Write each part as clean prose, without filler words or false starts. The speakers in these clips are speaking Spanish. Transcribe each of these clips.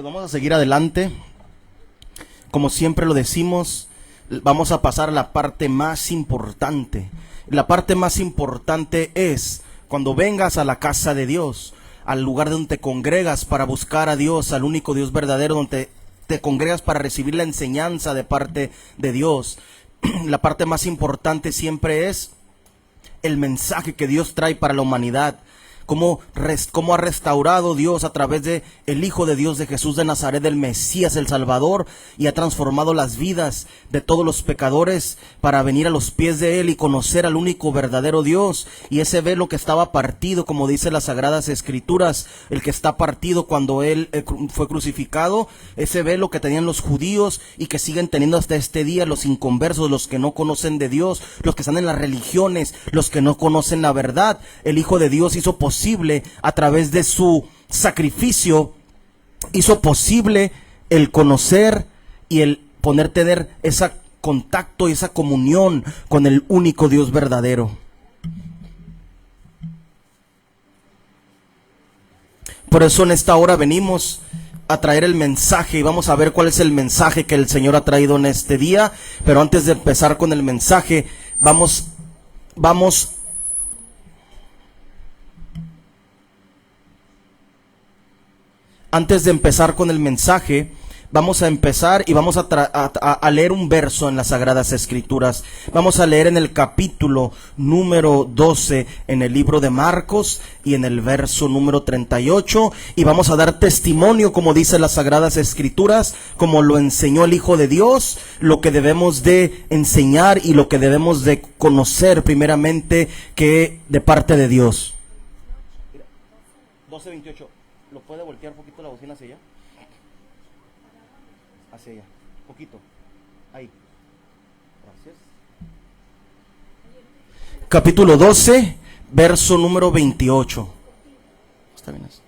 Pues vamos a seguir adelante. Como siempre lo decimos, vamos a pasar a la parte más importante. La parte más importante es cuando vengas a la casa de Dios, al lugar donde te congregas para buscar a Dios, al único Dios verdadero, donde te congregas para recibir la enseñanza de parte de Dios. La parte más importante siempre es el mensaje que Dios trae para la humanidad. Cómo ha restaurado Dios a través de el Hijo de Dios, de Jesús de Nazaret, del Mesías, el Salvador, y ha transformado las vidas de todos los pecadores para venir a los pies de Él y conocer al único verdadero Dios. Y ese velo que estaba partido, como dice las Sagradas Escrituras, el que está partido cuando Él fue crucificado, ese velo que tenían los judíos y que siguen teniendo hasta este día los inconversos, los que no conocen de Dios, los que están en las religiones, los que no conocen la verdad. El Hijo de Dios hizo posible a través de su sacrificio, hizo posible el conocer y el tener ese contacto y esa comunión con el único Dios verdadero. Por eso en esta hora venimos a traer el mensaje y vamos a ver cuál es el mensaje que el Señor ha traído en este día. Pero antes de empezar con el mensaje, Antes de empezar con el mensaje, vamos a empezar y vamos a leer un verso en las Sagradas Escrituras. Vamos a leer en el capítulo número 12 en el libro de Marcos y en el verso número 38. Y vamos a dar testimonio, como dice las Sagradas Escrituras, como lo enseñó el Hijo de Dios, lo que debemos de enseñar y lo que debemos de conocer primeramente que de parte de Dios. 12:28. ¿Lo puede voltear un poquito la bocina hacia allá? Hacia allá, poquito. Ahí. Gracias. Capítulo 12, verso número 28. Está bien eso.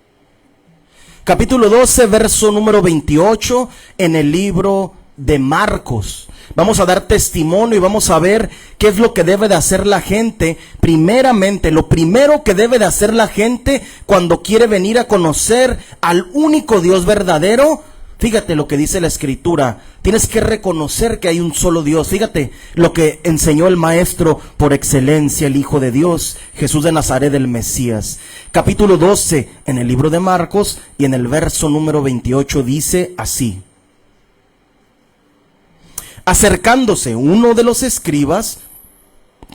Capítulo 12, verso número 28 en el libro de Marcos. Vamos a dar testimonio y vamos a ver qué es lo que debe de hacer la gente. Primeramente, lo primero que debe de hacer la gente cuando quiere venir a conocer al único Dios verdadero. Fíjate lo que dice la Escritura. Tienes que reconocer que hay un solo Dios. Fíjate lo que enseñó el Maestro por excelencia, el Hijo de Dios, Jesús de Nazaret, el Mesías. Capítulo 12 en el libro de Marcos y en el verso número 28 dice así: acercándose uno de los escribas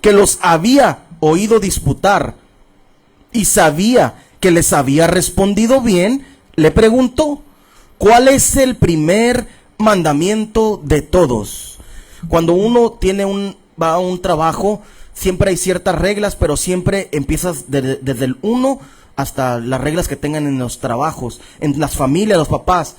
que los había oído disputar y sabía que les había respondido bien, le preguntó: ¿cuál es el primer mandamiento de todos? Cuando uno va a un trabajo, siempre hay ciertas reglas, pero siempre empiezas desde el 1 hasta las reglas que tengan en los trabajos, en las familias, los papás.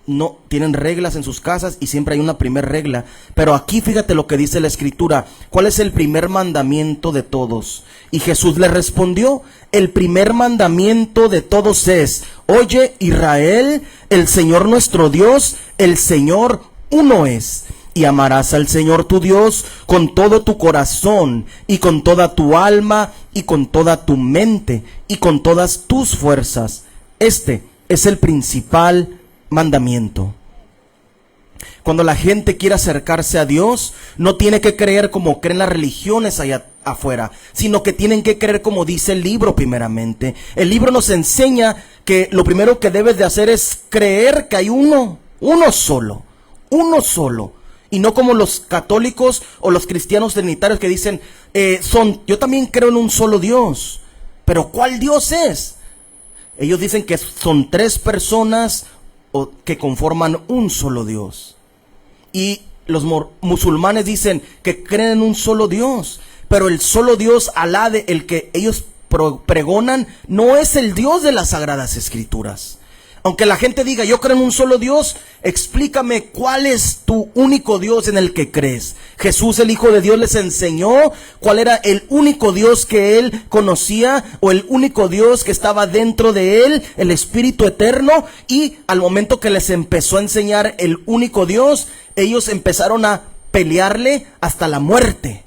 No tienen reglas en sus casas y siempre hay una primera regla. Pero aquí fíjate lo que dice la Escritura. ¿Cuál es el primer mandamiento de todos? Y Jesús le respondió: el primer mandamiento de todos es: oye, Israel, el Señor nuestro Dios, el Señor uno es. Y amarás al Señor tu Dios con todo tu corazón y con toda tu alma y con toda tu mente y con todas tus fuerzas. Este es el principal mandamiento. Cuando la gente quiere acercarse a Dios, no tiene que creer como creen las religiones allá afuera, sino que tienen que creer como dice el libro primeramente. El libro nos enseña que lo primero que debes de hacer es creer que hay uno solo. Y no como los católicos o los cristianos trinitarios que dicen, yo también creo en un solo Dios. Pero ¿cuál Dios es? Ellos dicen que son 3 personas o que conforman un solo Dios. Y los musulmanes dicen que creen en un solo Dios, pero el solo Dios, Alá, el que ellos pregonan, no es el Dios de las Sagradas Escrituras. Aunque la gente diga, yo creo en un solo Dios, explícame cuál es tu único Dios en el que crees. Jesús, el Hijo de Dios, les enseñó cuál era el único Dios que él conocía, o el único Dios que estaba dentro de él, el Espíritu Eterno. Y al momento que les empezó a enseñar el único Dios, ellos empezaron a pelearle hasta la muerte.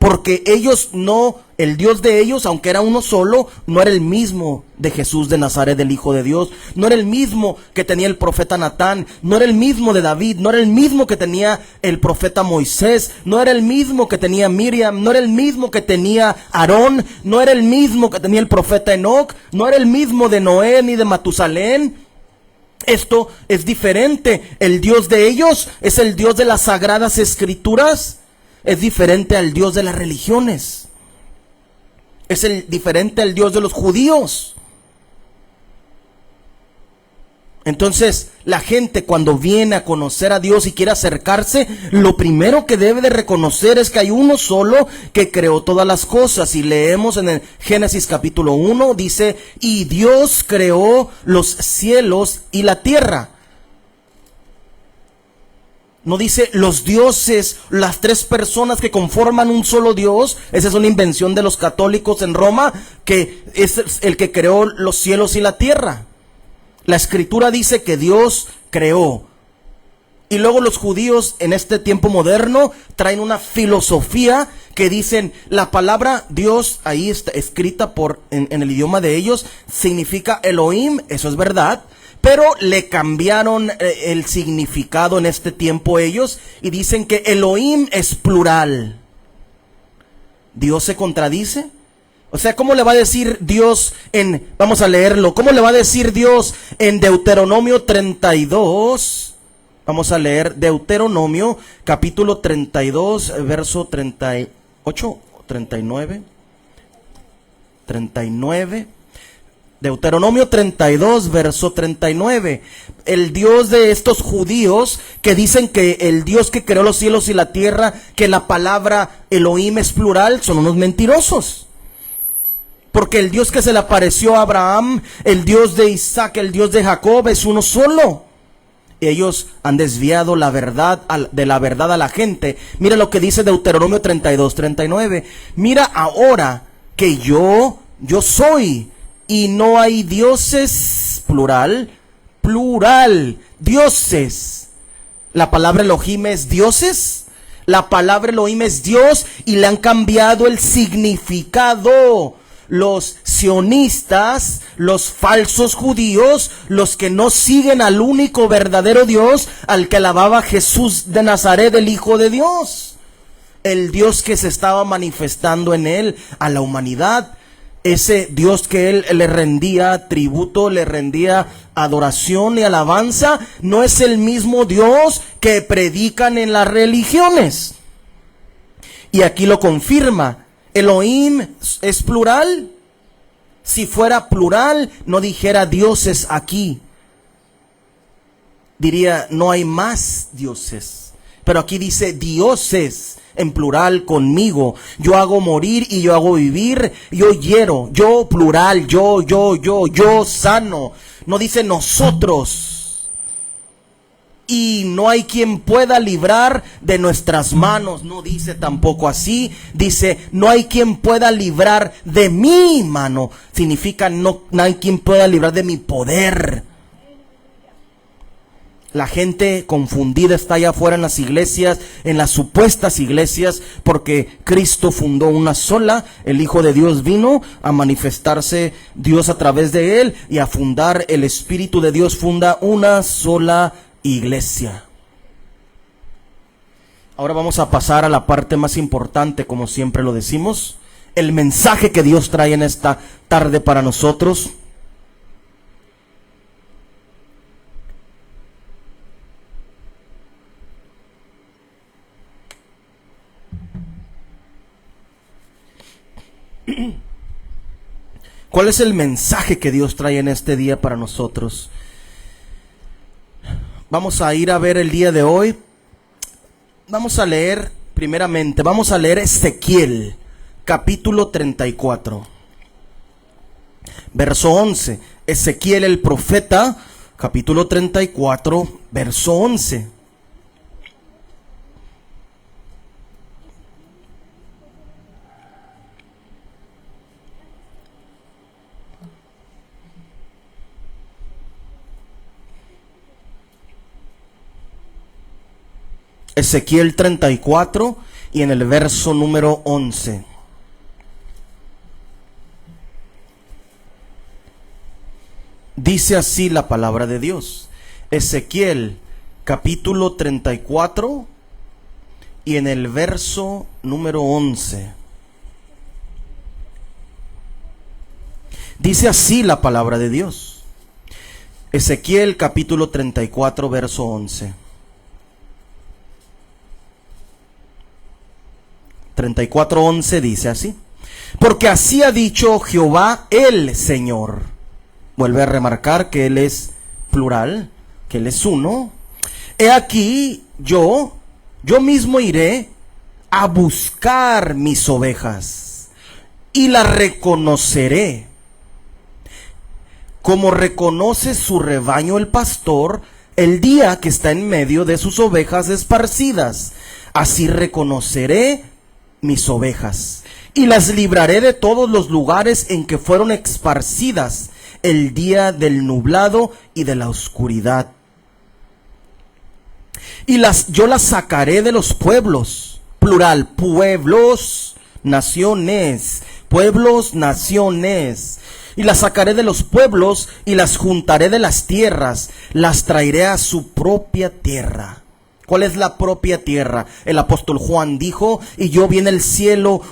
Porque ellos no, el Dios de ellos, aunque era uno solo, no era el mismo de Jesús de Nazaret, del Hijo de Dios. No era el mismo que tenía el profeta Natán. No era el mismo de David. No era el mismo que tenía el profeta Moisés. No era el mismo que tenía Miriam. No era el mismo que tenía Aarón. No era el mismo que tenía el profeta Enoc. No era el mismo de Noé ni de Matusalén. Esto es diferente. El Dios de ellos es el Dios de las Sagradas Escrituras. Es diferente al Dios de las religiones. Es diferente al Dios de los judíos. Entonces, la gente cuando viene a conocer a Dios y quiere acercarse, lo primero que debe de reconocer es que hay uno solo que creó todas las cosas. Y leemos en el Génesis capítulo 1, dice, y Dios creó los cielos y la tierra. No dice los dioses, las tres personas que conforman un solo Dios. Esa es una invención de los católicos en Roma, que es el que creó los cielos y la tierra. La escritura dice que Dios creó. Y luego los judíos en este tiempo moderno traen una filosofía que dicen la palabra Dios, ahí está escrita en el idioma de ellos, significa Elohim, eso es verdad. Pero le cambiaron el significado en este tiempo ellos y dicen que Elohim es plural. ¿Dios se contradice? O sea, ¿cómo le va a decir Dios vamos a leerlo, cómo le va a decir Dios en Deuteronomio 32? Vamos a leer Deuteronomio capítulo 32, verso 38, 39. Deuteronomio 32, verso 39. El Dios de estos judíos que dicen que el Dios que creó los cielos y la tierra, que la palabra Elohim es plural, son unos mentirosos. Porque el Dios que se le apareció a Abraham, el Dios de Isaac, el Dios de Jacob es uno solo. Ellos han desviado la verdad de la verdad a la gente. Mira lo que dice Deuteronomio 32, 39. Mira ahora que yo soy. Y no hay dioses, plural, dioses. La palabra Elohim es dioses. La palabra Elohim es Dios y le han cambiado el significado. Los sionistas, los falsos judíos, los que no siguen al único verdadero Dios, al que alababa Jesús de Nazaret, el Hijo de Dios. El Dios que se estaba manifestando en él a la humanidad. Ese Dios que él le rendía tributo, le rendía adoración y alabanza, no es el mismo Dios que predican en las religiones. Y aquí lo confirma. Elohim es plural. Si fuera plural, no dijera dioses aquí. Diría, no hay más dioses. Pero aquí dice dioses. En plural, conmigo. Yo hago morir y yo hago vivir. Yo hiero. Yo plural. Yo sano. No dice nosotros. Y no hay quien pueda librar de nuestras manos. No dice tampoco así. Dice no hay quien pueda librar de mi mano. Significa no hay quien pueda librar de mi poder. La gente confundida está allá afuera en las iglesias, en las supuestas iglesias, porque Cristo fundó una sola, el Hijo de Dios vino a manifestarse Dios a través de él y a fundar, el Espíritu de Dios funda una sola iglesia. Ahora vamos a pasar a la parte más importante, como siempre lo decimos, el mensaje que Dios trae en esta tarde para nosotros. ¿Cuál es el mensaje que Dios trae en este día para nosotros? Vamos a ir a ver el día de hoy. Vamos a leer primeramente, vamos a leer Ezequiel, capítulo 34, verso 11. Ezequiel el profeta, capítulo 34, verso 11. Ezequiel 34 y en el verso número 11. Dice así la palabra de Dios. Ezequiel capítulo 34 y en el verso número 11. Dice así la palabra de Dios. Ezequiel capítulo 34 verso 11. 34:11 dice así: porque así ha dicho Jehová el Señor. Vuelve a remarcar que Él es plural, que Él es uno. He aquí yo mismo iré a buscar mis ovejas y las reconoceré, como reconoce su rebaño el pastor el día que está en medio de sus ovejas esparcidas. Así reconoceré mis ovejas y las libraré de todos los lugares en que fueron esparcidas el día del nublado y de la oscuridad. Y yo las sacaré de los pueblos, plural, pueblos, naciones, pueblos, naciones. Y las sacaré de los pueblos y las juntaré de las tierras, las traeré a su propia tierra. ¿Cuál es la propia tierra? El apóstol Juan dijo: y yo vi en el cielo,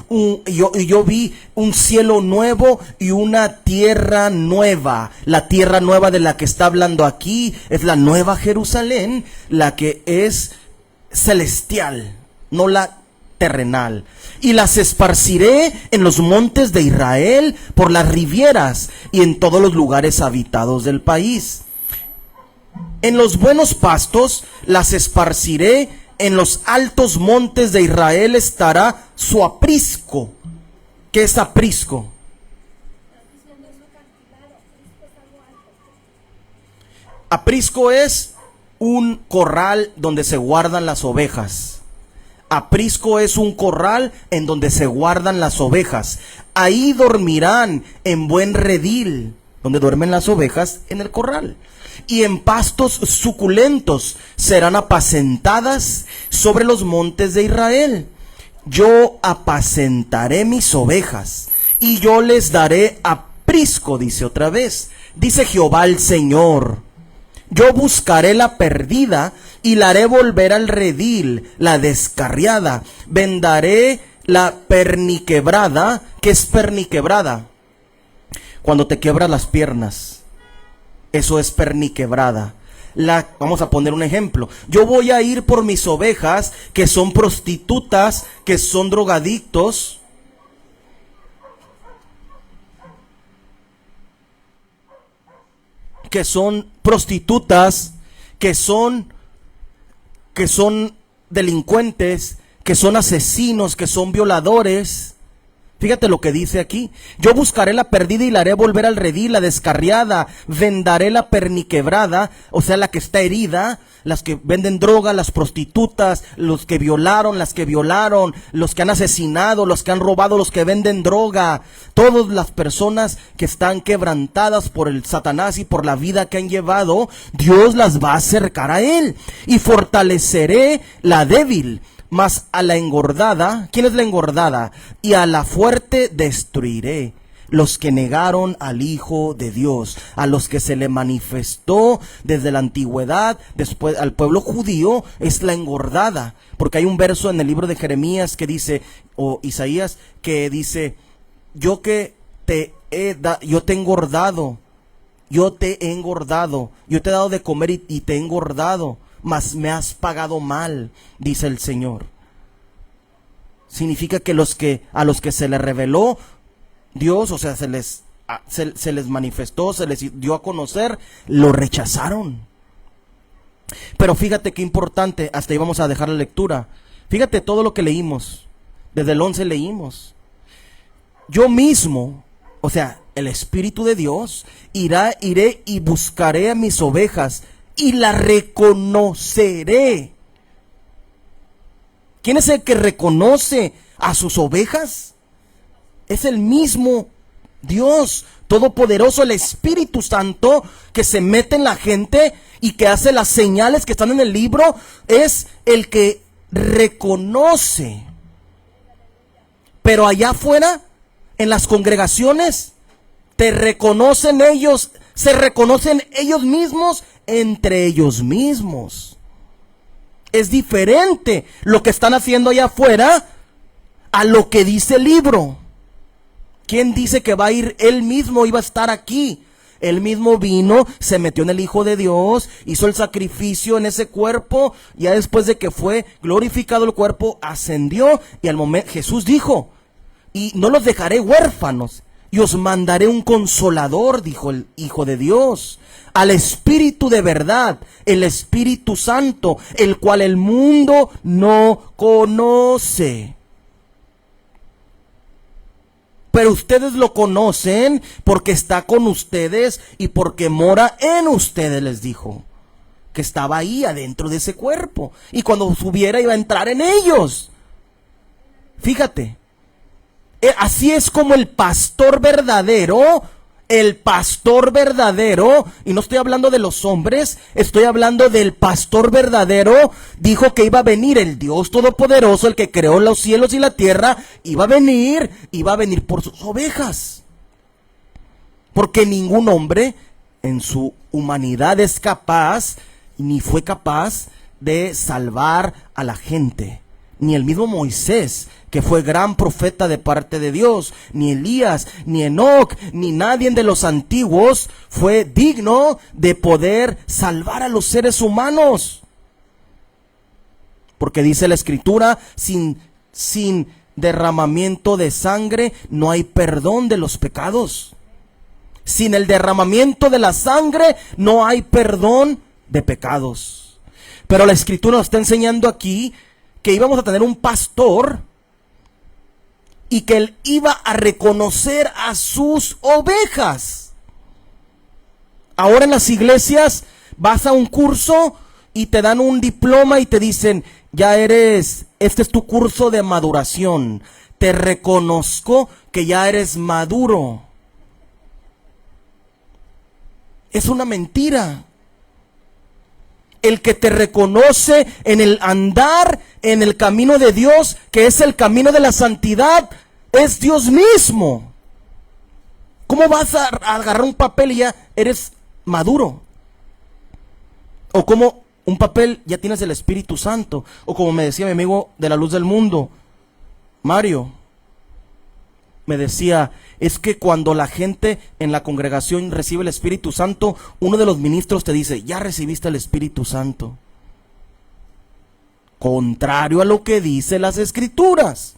yo vi un cielo nuevo y una tierra nueva. La tierra nueva de la que está hablando aquí es la nueva Jerusalén, la que es celestial, no la terrenal. Y las esparciré en los montes de Israel, por las rivieras y en todos los lugares habitados del país. En los buenos pastos las esparciré, en los altos montes de Israel estará su aprisco. ¿Qué es aprisco? Aprisco es un corral donde se guardan las ovejas. Aprisco es un corral en donde se guardan las ovejas. Ahí dormirán en buen redil, donde duermen las ovejas, en el corral. Y en pastos suculentos serán apacentadas sobre los montes de Israel. Yo apacentaré mis ovejas y yo les daré aprisco, dice otra vez. Dice Jehová el Señor: yo buscaré la perdida y la haré volver al redil, la descarriada. Vendaré la perniquebrada. ¿Qué es perniquebrada? Cuando te quiebras las piernas. Eso es perniquebrada. Vamos a poner un ejemplo. Yo voy a ir por mis ovejas que son prostitutas, que son drogadictos, que son prostitutas, que son delincuentes, que son asesinos, que son violadores. Fíjate lo que dice aquí: yo buscaré la perdida y la haré volver al redil, la descarriada. Vendaré la perniquebrada, o sea, la que está herida, las que venden droga, las prostitutas, los que violaron, las que violaron, los que han asesinado, los que han robado, los que venden droga. Todas las personas que están quebrantadas por el Satanás y por la vida que han llevado, Dios las va a acercar a Él. Y fortaleceré la débil, mas a la engordada, ¿quién es la engordada? Y a la fuerte destruiré. Los que negaron al Hijo de Dios, a los que se le manifestó desde la antigüedad, después al pueblo judío, es la engordada. Porque hay un verso en el libro de Jeremías que dice, o Isaías, que dice: yo te he engordado, yo te he engordado, yo te he dado de comer y te he engordado, mas me has pagado mal, dice el Señor. Significa que a los que se les reveló Dios, o sea, se les manifestó, se les dio a conocer, lo rechazaron. Pero fíjate qué importante, hasta ahí vamos a dejar la lectura. Fíjate todo lo que leímos, desde el 11 leímos. Yo mismo, o sea, el Espíritu de Dios, iré y buscaré a mis ovejas y la reconoceré. ¿Quién es el que reconoce a sus ovejas? Es el mismo Dios Todopoderoso, el Espíritu Santo, que se mete en la gente y que hace las señales que están en el libro. Es el que reconoce Pero allá afuera, en las congregaciones, te reconocen ellos, se reconocen ellos mismos entre ellos mismos. Es diferente lo que están haciendo allá afuera a lo que dice el libro. ¿Quién dice que va a ir? Él mismo iba a estar aquí. Él mismo vino, se metió en el Hijo de Dios, hizo el sacrificio en ese cuerpo. Ya después de que fue glorificado el cuerpo, ascendió. Y al momento Jesús dijo: y no los dejaré huérfanos, y os mandaré un consolador, dijo el Hijo de Dios, al Espíritu de verdad, el Espíritu Santo, el cual el mundo no conoce. Pero ustedes lo conocen porque está con ustedes y porque mora en ustedes, les dijo. Que estaba ahí adentro de ese cuerpo. Y cuando subiera iba a entrar en ellos. Fíjate. Así es como el pastor verdadero, y no estoy hablando de los hombres, estoy hablando del pastor verdadero, dijo que iba a venir el Dios Todopoderoso, el que creó los cielos y la tierra, iba a venir por sus ovejas. Porque ningún hombre en su humanidad es capaz, ni fue capaz de salvar a la gente. Ni el mismo Moisés, que fue gran profeta de parte de Dios, ni Elías, ni Enoc, ni nadie de los antiguos fue digno de poder salvar a los seres humanos. Porque dice la Escritura, sin derramamiento de sangre no hay perdón de los pecados. Sin el derramamiento de la sangre no hay perdón de pecados. Pero la Escritura nos está enseñando aquí que íbamos a tener un pastor y que él iba a reconocer a sus ovejas. Ahora en las iglesias vas a un curso y te dan un diploma y te dicen: este es tu curso de maduración, te reconozco que ya eres maduro. Es una mentira. El que te reconoce en el andar, en el camino de Dios, que es el camino de la santidad, es Dios mismo. ¿Cómo vas a agarrar un papel y ya eres maduro? O como un papel ya tienes el Espíritu Santo. O como me decía mi amigo de la Luz del Mundo, Mario, me decía: es que cuando la gente en la congregación recibe el Espíritu Santo, uno de los ministros te dice: ya recibiste el Espíritu Santo. Contrario a lo que dice las Escrituras.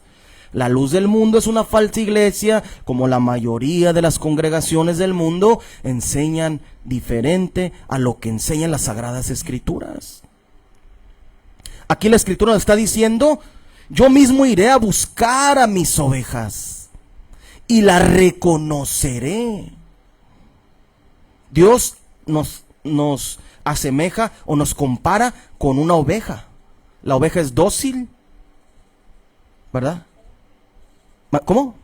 La Luz del Mundo es una falsa iglesia, como la mayoría de las congregaciones del mundo enseñan diferente a lo que enseñan las Sagradas Escrituras. Aquí la Escritura nos está diciendo: yo mismo iré a buscar a mis ovejas y la reconoceré. Dios nos asemeja o nos compara con una oveja. La oveja es dócil, ¿verdad? ¿Cómo?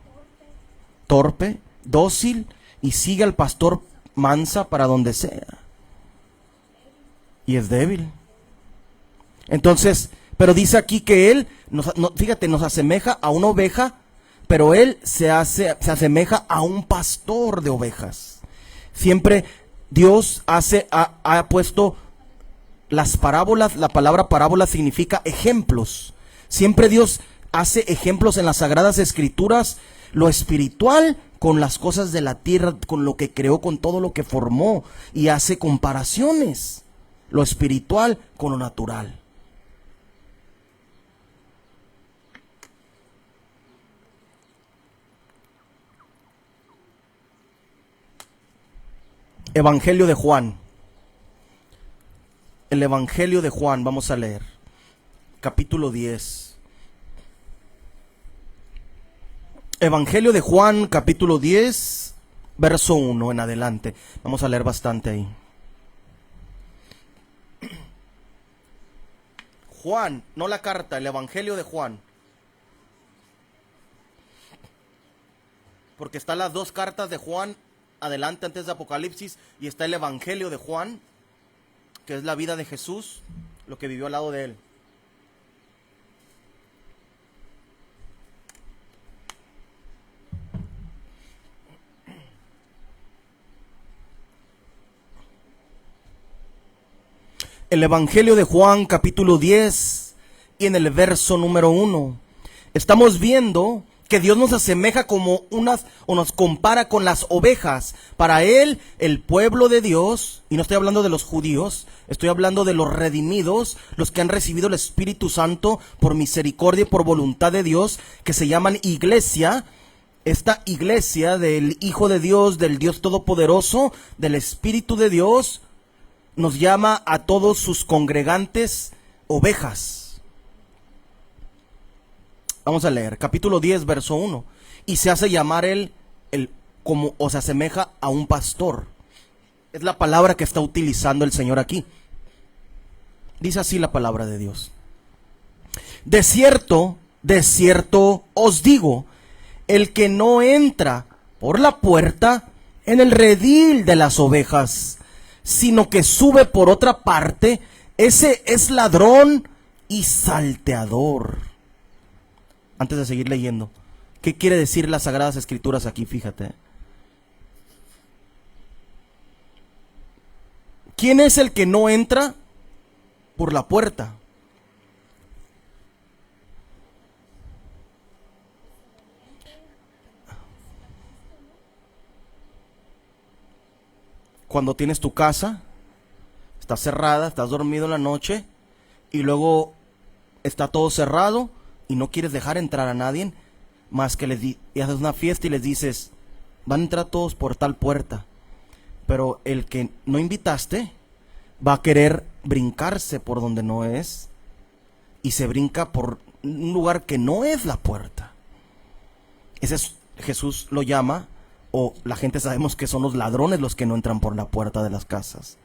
Torpe, dócil, y sigue al pastor mansa para donde sea. Y es débil. Entonces, pero dice aquí que él, fíjate, nos asemeja a una oveja, pero él se asemeja a un pastor de ovejas. Siempre Dios ha puesto las parábolas. La palabra parábola significa ejemplos. Siempre Dios hace ejemplos en las Sagradas Escrituras, lo espiritual con las cosas de la tierra, con lo que creó, con todo lo que formó, y hace comparaciones, lo espiritual con lo natural. Evangelio de Juan. El Evangelio de Juan, vamos a leer. Capítulo 10. Evangelio de Juan, capítulo 10, verso 1 en adelante. Vamos a leer bastante ahí. Juan, no la carta, el Evangelio de Juan. Porque están las dos cartas de Juan adelante antes de Apocalipsis, y está el Evangelio de Juan, que es la vida de Jesús, lo que vivió al lado de él. el Evangelio de Juan capítulo 10 y en el verso número 1. Estamos viendo que Dios nos asemeja o nos compara con las ovejas. Para Él, el pueblo de Dios, y no estoy hablando de los judíos, estoy hablando de los redimidos, los que han recibido el Espíritu Santo por misericordia y por voluntad de Dios, que se llaman iglesia. Esta iglesia del Hijo de Dios, del Dios Todopoderoso, del Espíritu de Dios, nos llama a todos sus congregantes ovejas. Vamos a leer, capítulo 10, verso 1. Y se hace llamar él como, o se asemeja a un pastor. Es la palabra que está utilizando el Señor aquí. Dice así la palabra de Dios. De cierto os digo, el que no entra por la puerta en el redil de las ovejas, sino que sube por otra parte, ese es ladrón y salteador. Antes de seguir leyendo, ¿qué quiere decir las Sagradas Escrituras aquí? Fíjate. ¿Quién es el que no entra por la puerta? Cuando tienes tu casa, está cerrada, estás dormido en la noche y luego está todo cerrado y no quieres dejar entrar a nadie, más que y haces una fiesta y les dices, van a entrar todos por tal puerta, pero el que no invitaste va a querer brincarse por donde no es y se brinca por un lugar que no es la puerta. Jesús lo llama, o la gente sabemos que son los ladrones los que no entran por la puerta de las casas,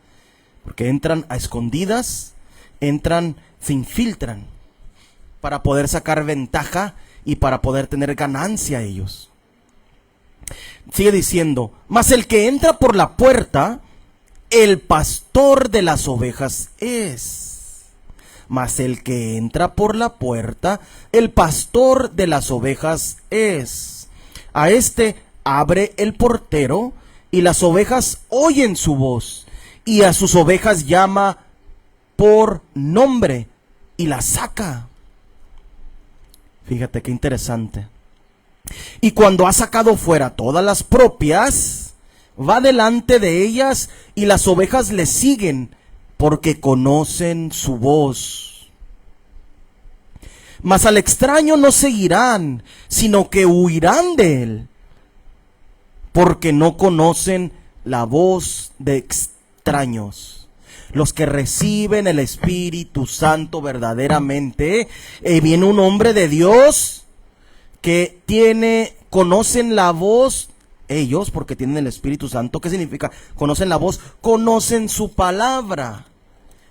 porque entran a escondidas, se infiltran para poder sacar ventaja y para poder tener ganancia ellos. Sigue diciendo, mas el que entra por la puerta, el pastor de las ovejas es. Mas el que entra por la puerta, el pastor de las ovejas es. A este abre el portero, y las ovejas oyen su voz, y a sus ovejas llama por nombre, y las saca. Fíjate qué interesante. Y cuando ha sacado fuera todas las propias, va delante de ellas, y las ovejas le siguen, porque conocen su voz. Mas al extraño no seguirán, sino que huirán de él, porque no conocen la voz de extraños. Los que reciben el Espíritu Santo verdaderamente, viene un hombre de Dios que conocen la voz, ellos porque tienen el Espíritu Santo. ¿Qué significa? Conocen la voz, conocen su palabra,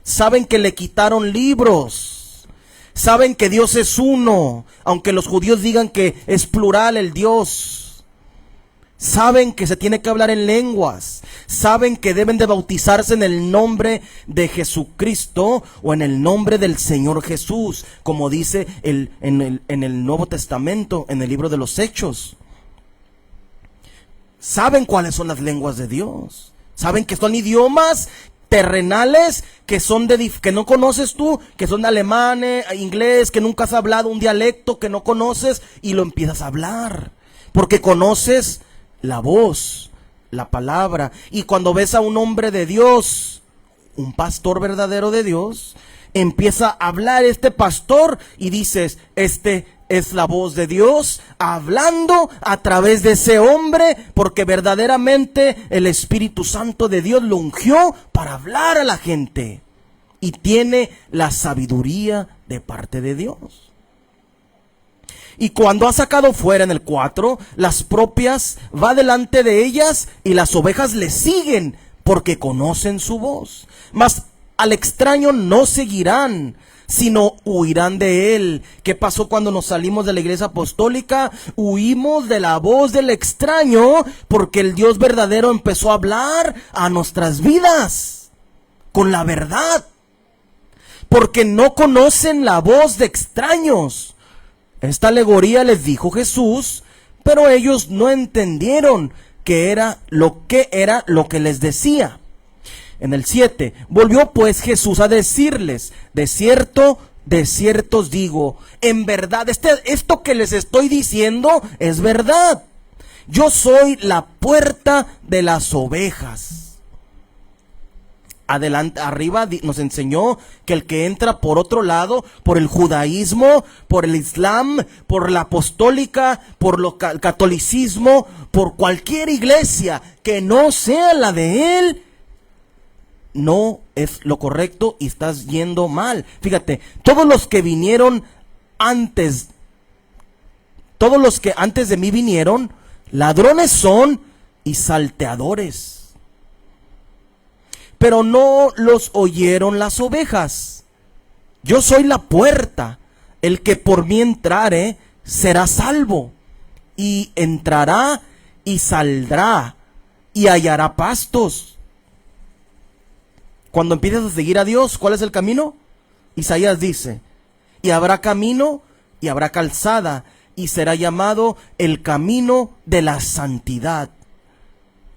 saben que le quitaron libros, saben que Dios es uno, aunque los judíos digan que es plural el Dios. Saben que se tiene que hablar en lenguas. Saben que deben de bautizarse en el nombre de Jesucristo o en el nombre del Señor Jesús, como dice en el Nuevo Testamento, en el libro de los Hechos. Saben cuáles son las lenguas de Dios. Saben que son idiomas terrenales que no conoces tú, que son alemán, inglés, que nunca has hablado, un dialecto que no conoces y lo empiezas a hablar, porque conoces la voz, la palabra. Y cuando ves a un hombre de Dios, un pastor verdadero de Dios, empieza a hablar este pastor y dices, este es la voz de Dios hablando a través de ese hombre, porque verdaderamente el Espíritu Santo de Dios lo ungió para hablar a la gente y tiene la sabiduría de parte de Dios. Y cuando ha sacado fuera, en el 4, las propias, va delante de ellas y las ovejas le siguen porque conocen su voz. Mas al extraño no seguirán, sino huirán de él. ¿Qué pasó cuando nos salimos de la iglesia apostólica? Huimos de la voz del extraño porque el Dios verdadero empezó a hablar a nuestras vidas con la verdad. Porque no conocen la voz de extraños. Esta alegoría les dijo Jesús, pero ellos no entendieron qué era lo que les decía. En el 7, volvió pues Jesús a decirles, de cierto os digo, en verdad, esto que les estoy diciendo es verdad. Yo soy la puerta de las ovejas. Adelante, arriba nos enseñó que el que entra por otro lado, por el judaísmo, por el islam, por la apostólica, por el catolicismo, por cualquier iglesia que no sea la de él, no es lo correcto y estás yendo mal. Fíjate, todos los que antes de mí vinieron, ladrones son y salteadores. Pero no los oyeron las ovejas. Yo soy la puerta. El que por mí entrare será salvo. Y entrará y saldrá y hallará pastos. Cuando empiezas a seguir a Dios, ¿cuál es el camino? Isaías dice, y habrá camino y habrá calzada, y será llamado el camino de la santidad.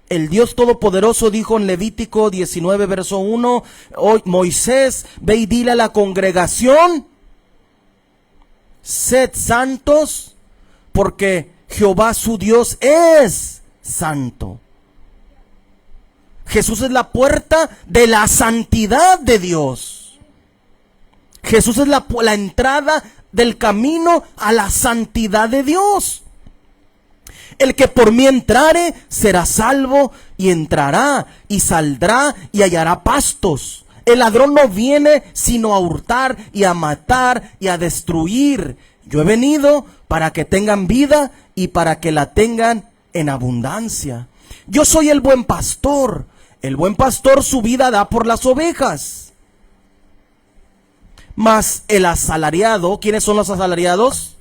El Dios Todopoderoso dijo en Levítico 19, verso 1, hoy Moisés, ve y dile a la congregación, sed santos, porque Jehová su Dios es santo. Jesús es la puerta de la santidad de Dios. Jesús es la entrada del camino a la santidad de Dios. El que por mí entrare será salvo, y entrará y saldrá y hallará pastos. El ladrón no viene sino a hurtar y a matar y a destruir. Yo he venido para que tengan vida y para que la tengan en abundancia. Yo soy el buen pastor. El buen pastor su vida da por las ovejas. Mas el asalariado, ¿quiénes son los asalariados?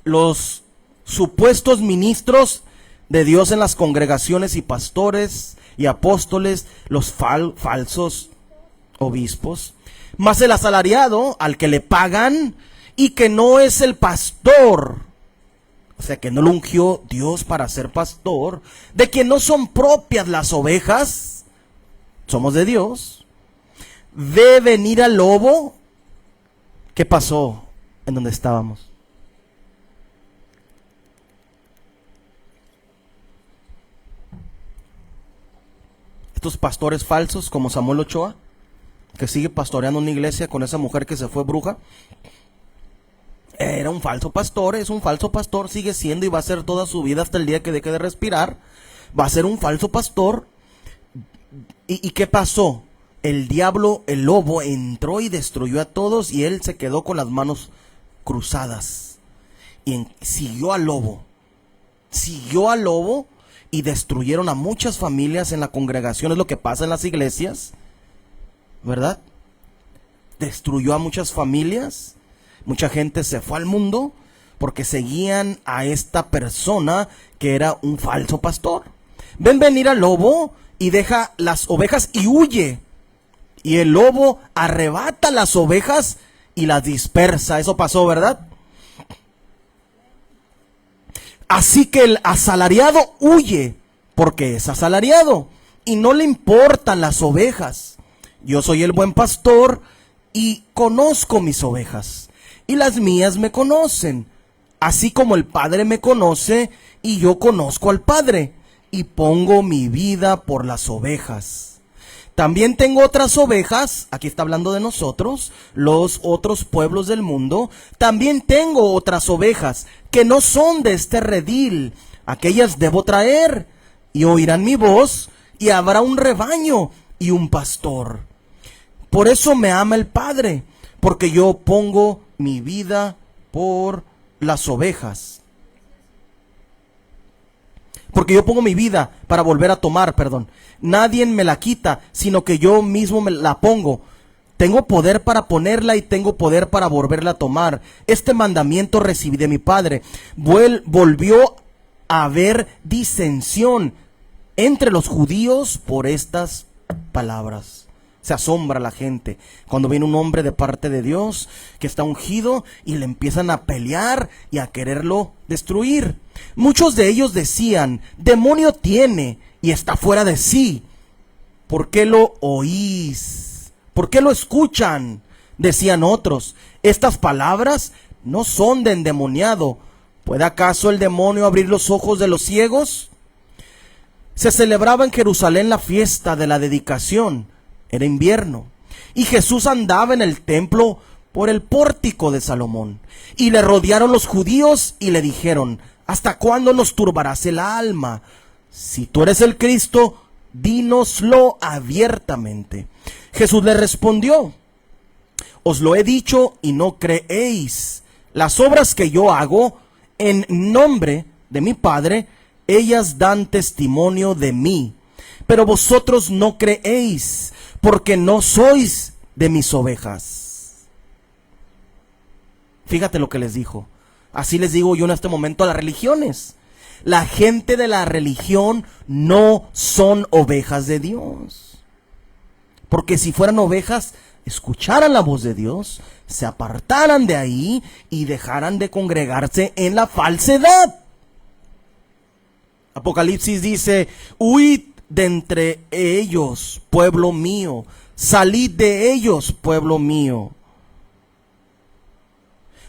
Los supuestos ministros de Dios en las congregaciones y pastores y apóstoles, los falsos obispos. Mas el asalariado, al que le pagan y que no es el pastor, o sea que no lo ungió Dios para ser pastor, de quien no son propias las ovejas, somos de Dios, ve venir al lobo. ¿Qué pasó en donde estábamos? Estos pastores falsos como Samuel Ochoa, que sigue pastoreando una iglesia con esa mujer que se fue bruja, era un falso pastor, es un falso pastor, sigue siendo y va a ser toda su vida hasta el día que deje de respirar. Va a ser un falso pastor. ¿Y qué pasó? El diablo, el lobo, entró y destruyó a todos, y él se quedó con las manos cruzadas. Y siguió al lobo. Y destruyeron a muchas familias en la congregación. Es lo que pasa en las iglesias, ¿verdad? Destruyó a muchas familias. Mucha gente se fue al mundo porque seguían a esta persona que era un falso pastor. Ven venir al lobo y deja las ovejas y huye. Y el lobo arrebata las ovejas y las dispersa. Eso pasó, ¿verdad? Así que el asalariado huye porque es asalariado y no le importan las ovejas. Yo soy el buen pastor y conozco mis ovejas, y las mías me conocen, así como el Padre me conoce y yo conozco al Padre, y pongo mi vida por las ovejas. También tengo otras ovejas, aquí está hablando de nosotros, los otros pueblos del mundo. También tengo otras ovejas que no son de este redil, aquellas debo traer, y oirán mi voz, y habrá un rebaño y un pastor. Por eso me ama el Padre, porque yo pongo mi vida por las ovejas. Porque yo pongo mi vida para volver a tomar, Nadie me la quita, sino que yo mismo me la pongo. Tengo poder para ponerla y tengo poder para volverla a tomar. Este mandamiento recibí de mi Padre. Volvió a haber disensión entre los judíos por estas palabras. Se asombra la gente cuando viene un hombre de parte de Dios que está ungido y le empiezan a pelear y a quererlo destruir. Muchos de ellos decían, demonio tiene, y está fuera de sí. ¿Por qué lo oís? ¿Por qué lo escuchan? Decían otros, estas palabras no son de endemoniado. ¿Puede acaso el demonio abrir los ojos de los ciegos? Se celebraba en Jerusalén la fiesta de la dedicación. Era invierno, y Jesús andaba en el templo por el pórtico de Salomón. Y le rodearon los judíos y le dijeron, ¿hasta cuándo nos turbarás el alma? Si tú eres el Cristo, dínoslo abiertamente. Jesús le respondió, os lo he dicho y no creéis. Las obras que yo hago en nombre de mi Padre, ellas dan testimonio de mí. Pero vosotros no creéis, porque no sois de mis ovejas. Fíjate lo que les dijo. Así les digo yo en este momento a las religiones. La gente de la religión no son ovejas de Dios. Porque si fueran ovejas, escucharan la voz de Dios, se apartaran de ahí y dejaran de congregarse en la falsedad. Apocalipsis dice, huid de entre ellos, pueblo mío, salid de ellos, pueblo mío.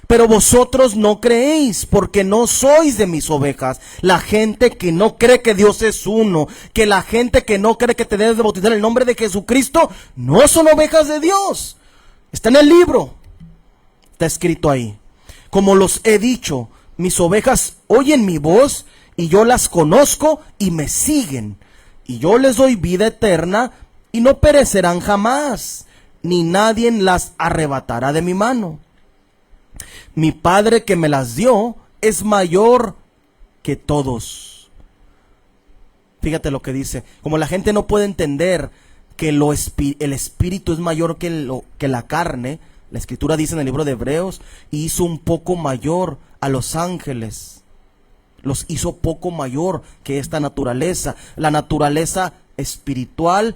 Pero vosotros no creéis, porque no sois de mis ovejas. La gente que no cree que Dios es uno, que la gente que no cree que te debes de bautizar en el nombre de Jesucristo, no son ovejas de Dios. Está en el libro, está escrito ahí. Como los he dicho, mis ovejas oyen mi voz, y yo las conozco y me siguen. Y yo les doy vida eterna, y no perecerán jamás, ni nadie las arrebatará de mi mano. Mi Padre que me las dio es mayor que todos. Fíjate lo que dice. Como la gente no puede entender que el espíritu es mayor que la carne, la escritura dice en el libro de Hebreos, hizo un poco mayor a los ángeles. Los hizo poco mayor que esta naturaleza. La naturaleza espiritual,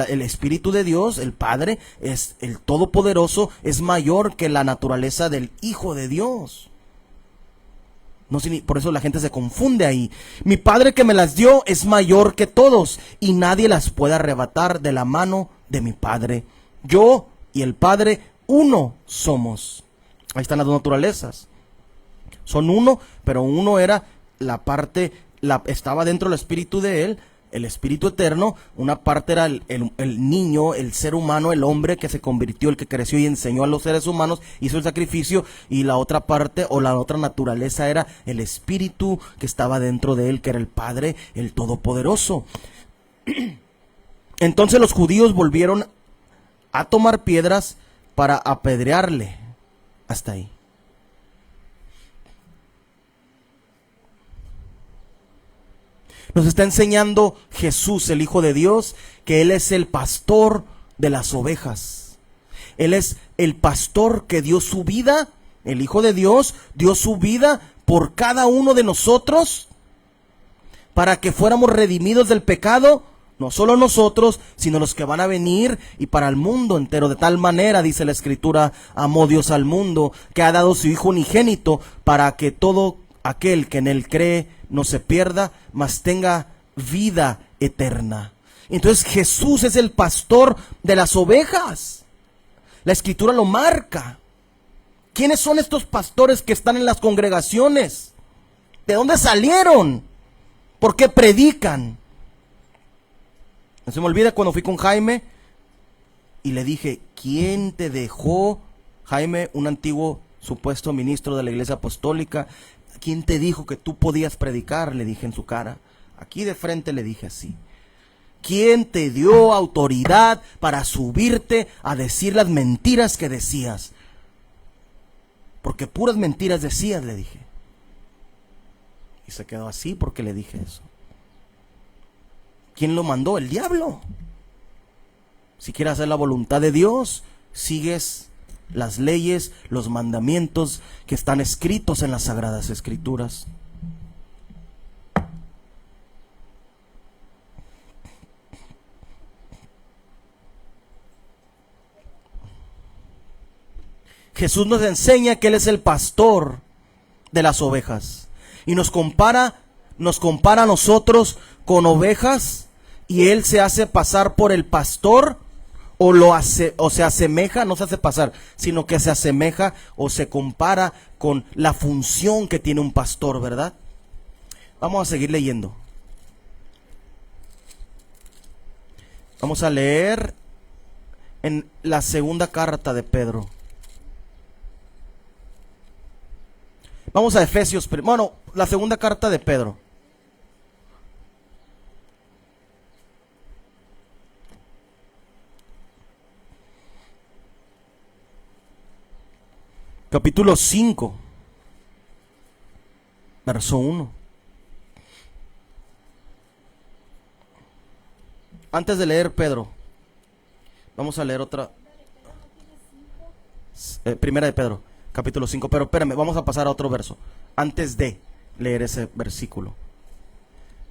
el Espíritu de Dios, el Padre, es el Todopoderoso, es mayor que la naturaleza del Hijo de Dios. No sé, por eso la gente se confunde ahí. Mi Padre que me las dio es mayor que todos, y nadie las puede arrebatar de la mano de mi Padre. Yo y el Padre uno somos. Ahí están las dos naturalezas. Son uno, pero uno era la parte, estaba dentro del espíritu de él, el espíritu eterno. Una parte era el niño, el ser humano, el hombre que se convirtió, el que creció y enseñó a los seres humanos, hizo el sacrificio. Y la otra parte o la otra naturaleza era el espíritu que estaba dentro de él, que era el Padre, el Todopoderoso. Entonces los judíos volvieron a tomar piedras para apedrearle. Hasta ahí. Nos está enseñando Jesús, el Hijo de Dios, que Él es el pastor de las ovejas. Él es el pastor que dio su vida, el Hijo de Dios dio su vida por cada uno de nosotros, para que fuéramos redimidos del pecado, no solo nosotros, sino los que van a venir, y para el mundo entero. De tal manera, dice la Escritura, amó Dios al mundo, que ha dado su Hijo unigénito, para que todo aquel que en Él cree no se pierda, mas tenga vida eterna. Entonces Jesús es el pastor de las ovejas. La Escritura lo marca. ¿Quiénes son estos pastores que están en las congregaciones? ¿De dónde salieron? ¿Por qué predican? No se me olvida cuando fui con Jaime y le dije, ¿quién te dejó? Jaime, un antiguo supuesto ministro de la Iglesia Apostólica, ¿quién te dijo que tú podías predicar? Le dije en su cara. Aquí de frente le dije así. ¿Quién te dio autoridad para subirte a decir las mentiras que decías? Porque puras mentiras decías, le dije. Y se quedó así porque le dije eso. ¿Quién lo mandó? El diablo. Si quieres hacer la voluntad de Dios, sigues las leyes, los mandamientos que están escritos en las Sagradas Escrituras. Jesús nos enseña que Él es el pastor de las ovejas y nos compara nos compara a nosotros con ovejas y Él se hace pasar por el pastor, o lo hace, o se asemeja, no se hace pasar, sino que se asemeja o se compara con la función que tiene un pastor, ¿verdad? Vamos a seguir leyendo. Vamos a leer en la segunda carta de Pedro. Vamos a Efesios, bueno, la segunda carta de Pedro. Capítulo 5, verso 1. Antes de leer Pedro, vamos a leer otra. Primera de Pedro, capítulo 5. Pero espérame, vamos a pasar a otro verso. Antes de leer ese versículo,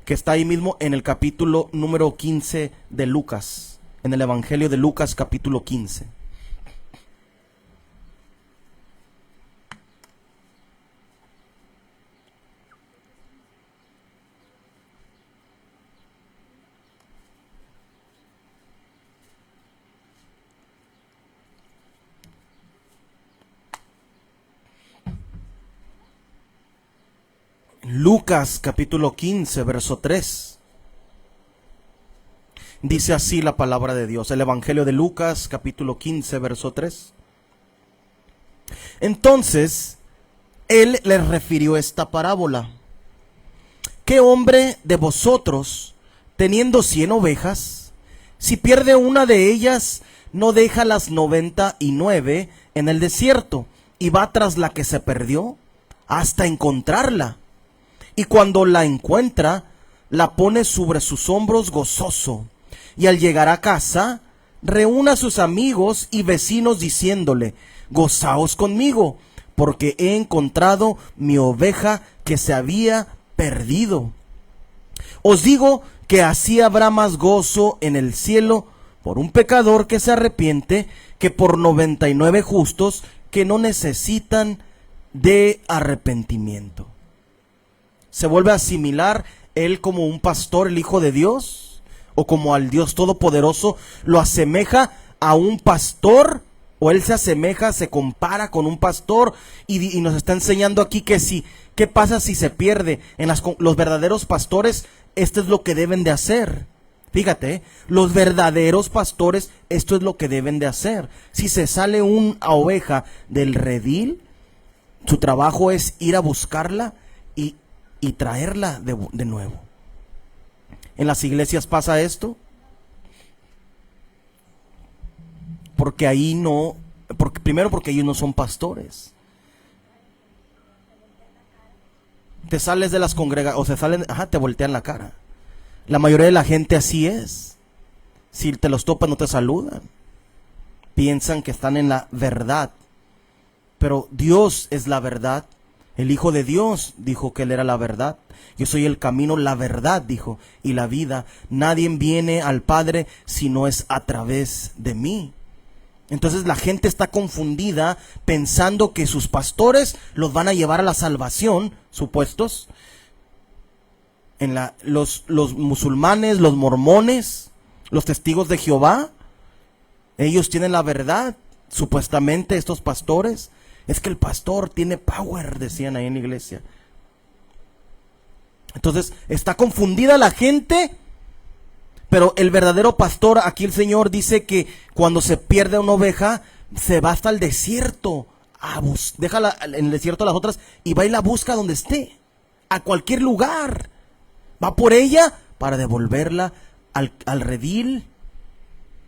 que está ahí mismo en el capítulo número 15 de Lucas. En el Evangelio de Lucas, capítulo 15. Lucas capítulo 15, verso 3. Dice así la palabra de Dios. El Evangelio de Lucas capítulo 15, verso 3. Entonces, él les refirió esta parábola. ¿Qué hombre de vosotros, teniendo 100 ovejas, si pierde una de ellas, no deja las 99 en el desierto y va tras la que se perdió hasta encontrarla? Y cuando la encuentra, la pone sobre sus hombros gozoso. Y al llegar a casa, reúne a sus amigos y vecinos diciéndole: gozaos conmigo, porque he encontrado mi oveja que se había perdido. Os digo que así habrá más gozo en el cielo por un pecador que se arrepiente, que por 99 justos que no necesitan de arrepentimiento. ¿Se vuelve a asimilar él como un pastor, el Hijo de Dios? ¿O como al Dios Todopoderoso? ¿Lo asemeja a un pastor? ¿O él se asemeja, se compara con un pastor? Y nos está enseñando aquí que si, ¿qué pasa si se pierde? En los verdaderos pastores, esto es lo que deben de hacer. Fíjate, los verdaderos pastores, esto es lo que deben de hacer. Si se sale una oveja del redil, su trabajo es ir a buscarla y traerla de nuevo. ¿En las iglesias pasa esto? Porque ahí no, primero porque ellos no son pastores. Te sales de las congregaciones, o se salen, te voltean la cara. La mayoría de la gente así es. Si te los topan no te saludan. Piensan que están en la verdad. Pero Dios es la verdad. El Hijo de Dios dijo que Él era la verdad. Yo soy el camino, la verdad, dijo, y la vida. Nadie viene al Padre si no es a través de mí. Entonces la gente está confundida pensando que sus pastores los van a llevar a la salvación, supuestos. Los musulmanes, los mormones, los testigos de Jehová, ellos tienen la verdad, supuestamente estos pastores. Es que el pastor tiene power, decían ahí en la iglesia. Entonces, está confundida la gente, pero el verdadero pastor, aquí el Señor dice que cuando se pierde una oveja, se va hasta el desierto, deja en el desierto a las otras y va y la busca donde esté, a cualquier lugar. Va por ella para devolverla al redil,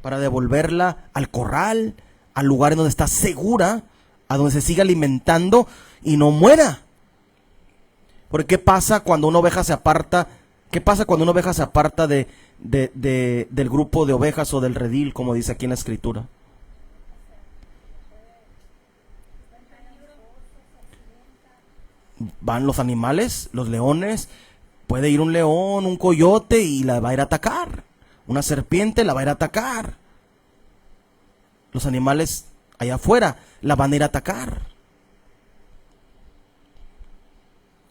para devolverla al corral, al lugar en donde está segura, a donde se siga alimentando y no muera. Porque ¿qué pasa cuando una oveja se aparta? ¿Qué pasa cuando una oveja se aparta del grupo de ovejas o del redil, como dice aquí en la escritura? Van los animales, los leones. Puede ir un león, un coyote y la va a ir a atacar. Una serpiente la va a ir a atacar. Los animales allá afuera la van a ir a atacar.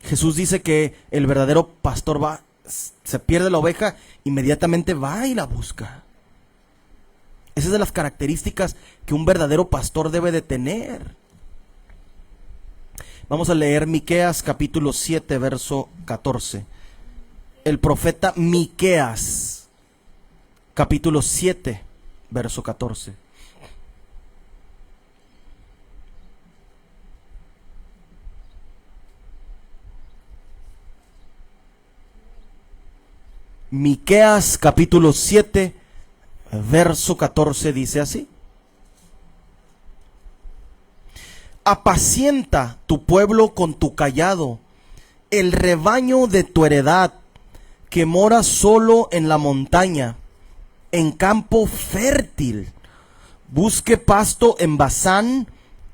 Jesús dice que el verdadero pastor va, se pierde la oveja, inmediatamente va y la busca. Esa es de las características que un verdadero pastor debe de tener. Vamos a leer Miqueas capítulo 7, verso 14. El profeta Miqueas, capítulo 7, verso 14. Miqueas capítulo 7, verso 14 dice así: apacienta tu pueblo con tu cayado, el rebaño de tu heredad, que mora solo en la montaña, en campo fértil. Busque pasto en Basán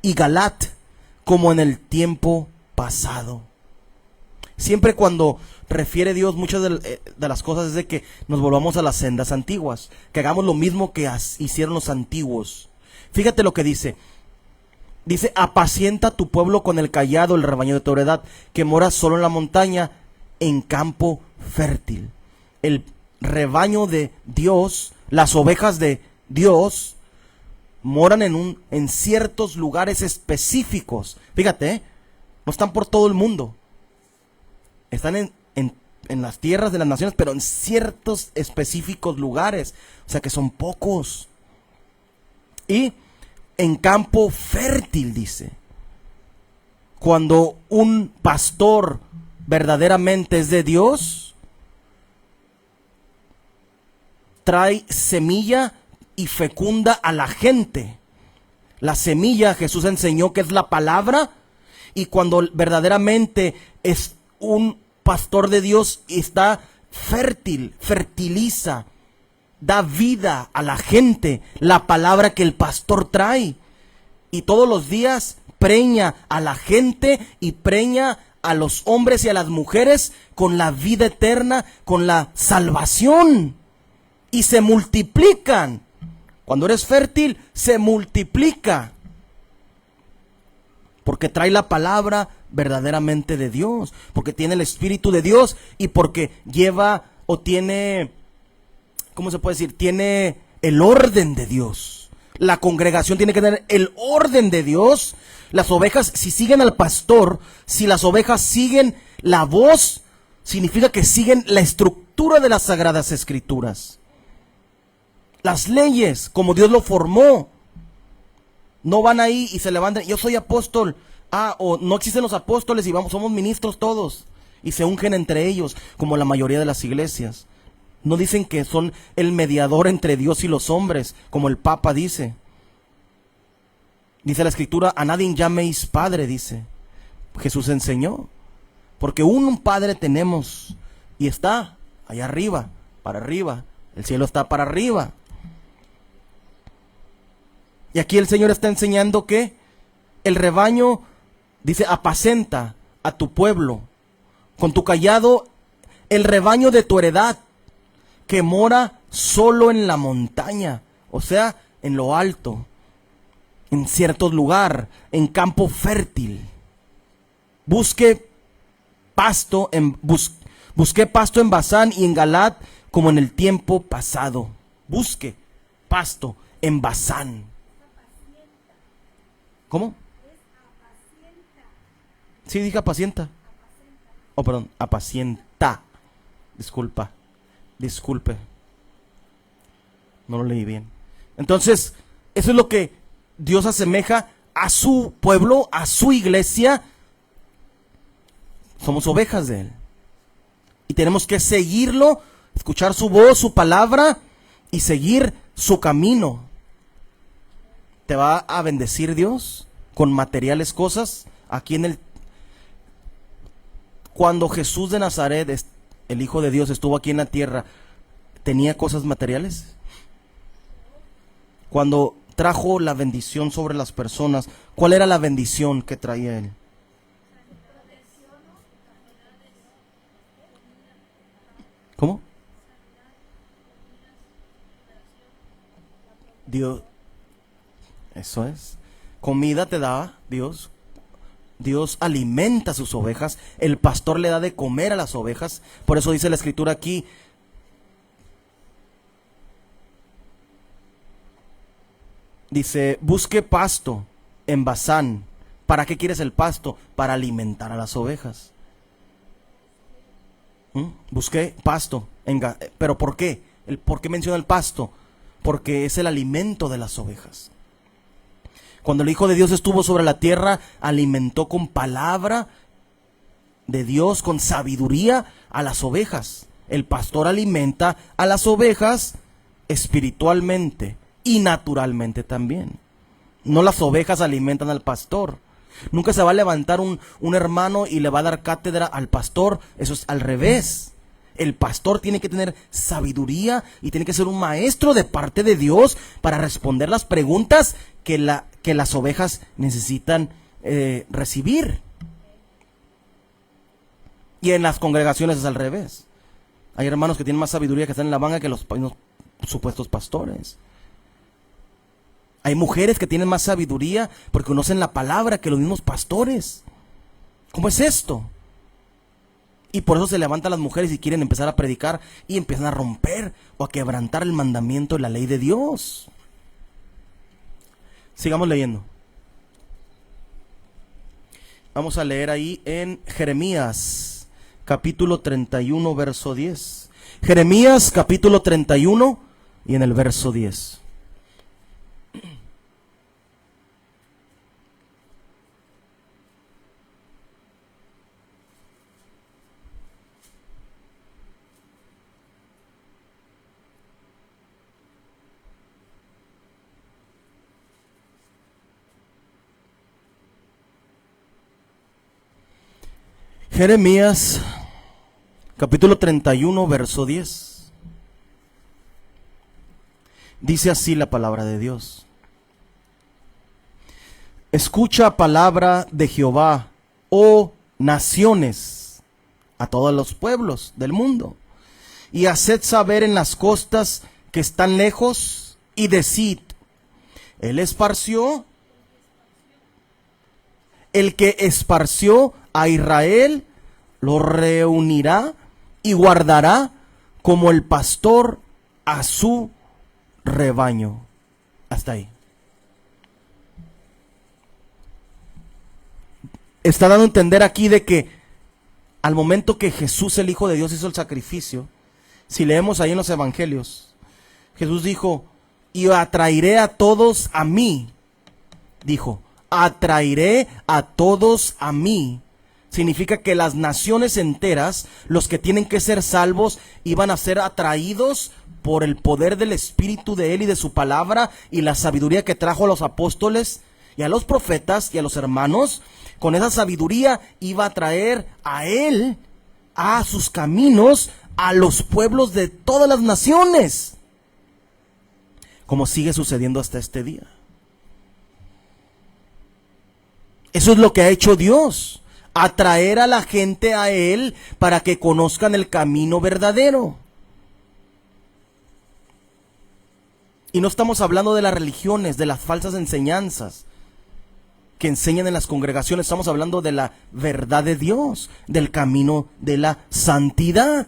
y Galat, como en el tiempo pasado. Siempre cuando refiere Dios, muchas de las cosas es de que nos volvamos a las sendas antiguas, que hagamos lo mismo que hicieron los antiguos. Fíjate lo que dice. Dice, apacienta tu pueblo con el cayado, el rebaño de tu heredad, que mora solo en la montaña, en campo fértil. El rebaño de Dios, las ovejas de Dios, moran en ciertos lugares específicos. Fíjate, no están por todo el mundo. Están en las tierras de las naciones, pero en ciertos específicos lugares. O sea que son pocos. Y en campo fértil, dice. Cuando un pastor verdaderamente es de Dios, trae semilla y fecunda a la gente. La semilla, Jesús enseñó que es la palabra, y cuando verdaderamente es un pastor de Dios, está fértil, fertiliza, da vida a la gente, la palabra que el pastor trae. Y todos los días preña a la gente y preña a los hombres y a las mujeres con la vida eterna, con la salvación. Y se multiplican. Cuando eres fértil, se multiplica. Porque trae la palabra verdaderamente de Dios. Porque tiene el Espíritu de Dios. Y porque lleva o tiene, ¿cómo se puede decir? Tiene el orden de Dios. La congregación tiene que tener el orden de Dios. Las ovejas, si siguen al pastor, si las ovejas siguen la voz, significa que siguen la estructura de las Sagradas Escrituras. Las leyes, como Dios lo formó. No van ahí y se levantan, yo soy apóstol. O no existen los apóstoles y somos ministros todos. Y se ungen entre ellos, como la mayoría de las iglesias. No dicen que son el mediador entre Dios y los hombres, como el Papa dice. Dice la Escritura, a nadie llaméis Padre, dice. Jesús enseñó. Porque un Padre tenemos y está allá arriba, para arriba. El cielo está para arriba. Y aquí el Señor está enseñando que el rebaño, dice, apacenta a tu pueblo con tu cayado, el rebaño de tu heredad, que mora solo en la montaña, o sea, en lo alto, en cierto lugar, en campo fértil. Busqué pasto en Basán y en Galat, como en el tiempo pasado. Busque pasto en Basán. ¿Cómo? Sí, dije apacienta. Oh, perdón, apacienta. Disculpe. No lo leí bien. Entonces, eso es lo que Dios asemeja a su pueblo, a su iglesia. Somos ovejas de Él. Y tenemos que seguirlo, escuchar su voz, su palabra y seguir su camino. ¿Te va a bendecir Dios con materiales cosas? Cuando Jesús de Nazaret, el Hijo de Dios, estuvo aquí en la tierra, ¿tenía cosas materiales? Cuando trajo la bendición sobre las personas, ¿cuál era la bendición que traía Él? ¿Cómo? Dios, eso es. Comida te da Dios. Dios alimenta a sus ovejas, el pastor le da de comer a las ovejas. Por eso dice la escritura aquí, dice, busque pasto en Basán. ¿Para qué quieres el pasto? Para alimentar a las ovejas. Busqué pasto. ¿Pero por qué? ¿Por qué menciona el pasto? Porque es el alimento de las ovejas. Cuando el Hijo de Dios estuvo sobre la tierra, alimentó con palabra de Dios, con sabiduría a las ovejas. El pastor alimenta a las ovejas espiritualmente y naturalmente también. No las ovejas alimentan al pastor. Nunca se va a levantar un hermano y le va a dar cátedra al pastor. Eso es al revés. El pastor tiene que tener sabiduría y tiene que ser un maestro de parte de Dios para responder las preguntas que las ovejas necesitan recibir. Y en las congregaciones es al revés. Hay hermanos que tienen más sabiduría que están en la banca que los supuestos pastores. Hay mujeres que tienen más sabiduría porque conocen la palabra que los mismos pastores. ¿Cómo es esto? Y por eso se levantan las mujeres y quieren empezar a predicar y empiezan a romper o a quebrantar el mandamiento de la ley de Dios. Sigamos leyendo. Vamos a leer ahí en Jeremías, capítulo 31, verso 10. Jeremías, capítulo 31 y en el verso 10. Jeremías, capítulo 31, verso 10. Dice así la palabra de Dios. Escucha palabra de Jehová, oh naciones, a todos los pueblos del mundo, y haced saber en las costas que están lejos, y decid, Él esparció, el que esparció a Israel, lo reunirá y guardará como el pastor a su rebaño. Hasta ahí. Está dando a entender aquí de que al momento que Jesús, el Hijo de Dios, hizo el sacrificio, si leemos ahí en los evangelios, Jesús dijo, y atraeré a todos a mí. Dijo, atraeré a todos a mí. Significa que las naciones enteras, los que tienen que ser salvos, iban a ser atraídos por el poder del Espíritu de Él y de su palabra y la sabiduría que trajo a los apóstoles y a los profetas y a los hermanos. Con esa sabiduría iba a traer a Él, a sus caminos, a los pueblos de todas las naciones, como sigue sucediendo hasta este día. Eso es lo que ha hecho Dios, atraer a la gente a Él para que conozcan el camino verdadero. Y no estamos hablando de las religiones, de las falsas enseñanzas que enseñan en las congregaciones. Estamos hablando de la verdad de Dios, del camino de la santidad.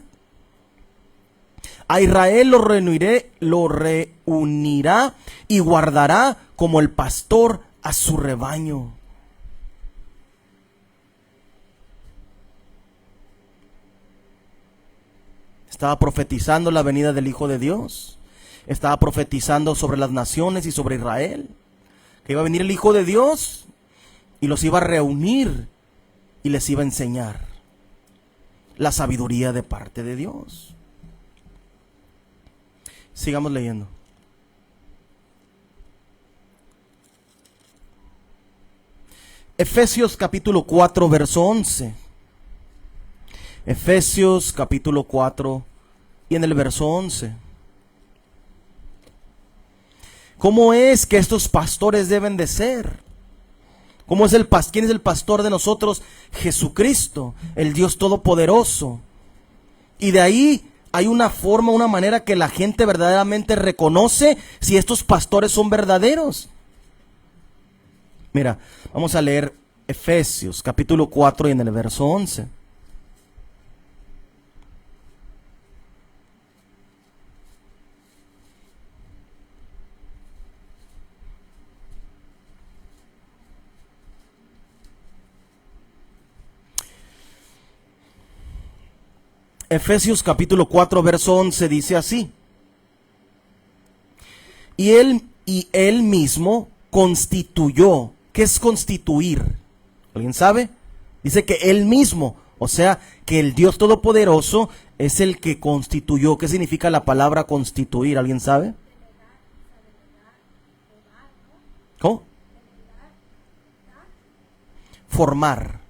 A Israel lo reunirá y guardará como el pastor a su rebaño. Estaba profetizando la venida del Hijo de Dios. Estaba profetizando sobre las naciones y sobre Israel. Que iba a venir el Hijo de Dios y los iba a reunir y les iba a enseñar la sabiduría de parte de Dios. Sigamos leyendo. Efesios capítulo 4, verso 11. Efesios capítulo 4 y en el verso 11. ¿Cómo es que estos pastores deben de ser? ¿Quién es el pastor de nosotros? Jesucristo, el Dios Todopoderoso. Y de ahí hay una forma, una manera que la gente verdaderamente reconoce si estos pastores son verdaderos. Mira, vamos a leer Efesios capítulo 4 y en el verso 11. Efesios capítulo 4 verso 11 dice así: y él mismo constituyó. ¿Qué es constituir? ¿Alguien sabe? Dice que él mismo, o sea, que el Dios Todopoderoso es el que constituyó. ¿Qué significa la palabra constituir? ¿Alguien sabe? ¿Cómo? Formar.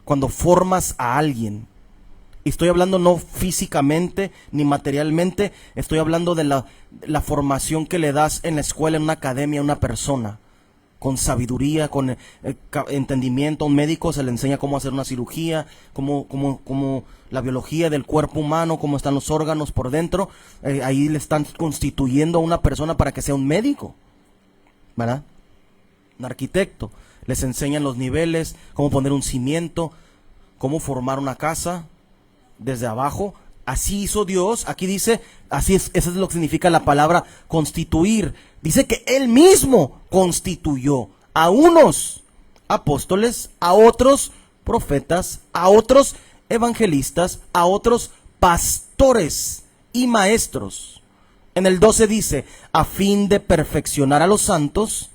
Cuando formas a alguien. Y estoy hablando no físicamente ni materialmente, estoy hablando de la formación que le das en la escuela, en una academia, a una persona. Con sabiduría, con entendimiento. A un médico se le enseña cómo hacer una cirugía, cómo la biología del cuerpo humano, cómo están los órganos por dentro. Ahí le están constituyendo a una persona para que sea un médico, ¿verdad? Un arquitecto. Les enseñan los niveles, cómo poner un cimiento, cómo formar una casa desde abajo. Así hizo Dios. Aquí dice, así es, eso es lo que significa la palabra constituir. Dice que Él mismo constituyó a unos apóstoles, a otros profetas, a otros evangelistas, a otros pastores y maestros. En el 12 dice, a fin de perfeccionar a los santos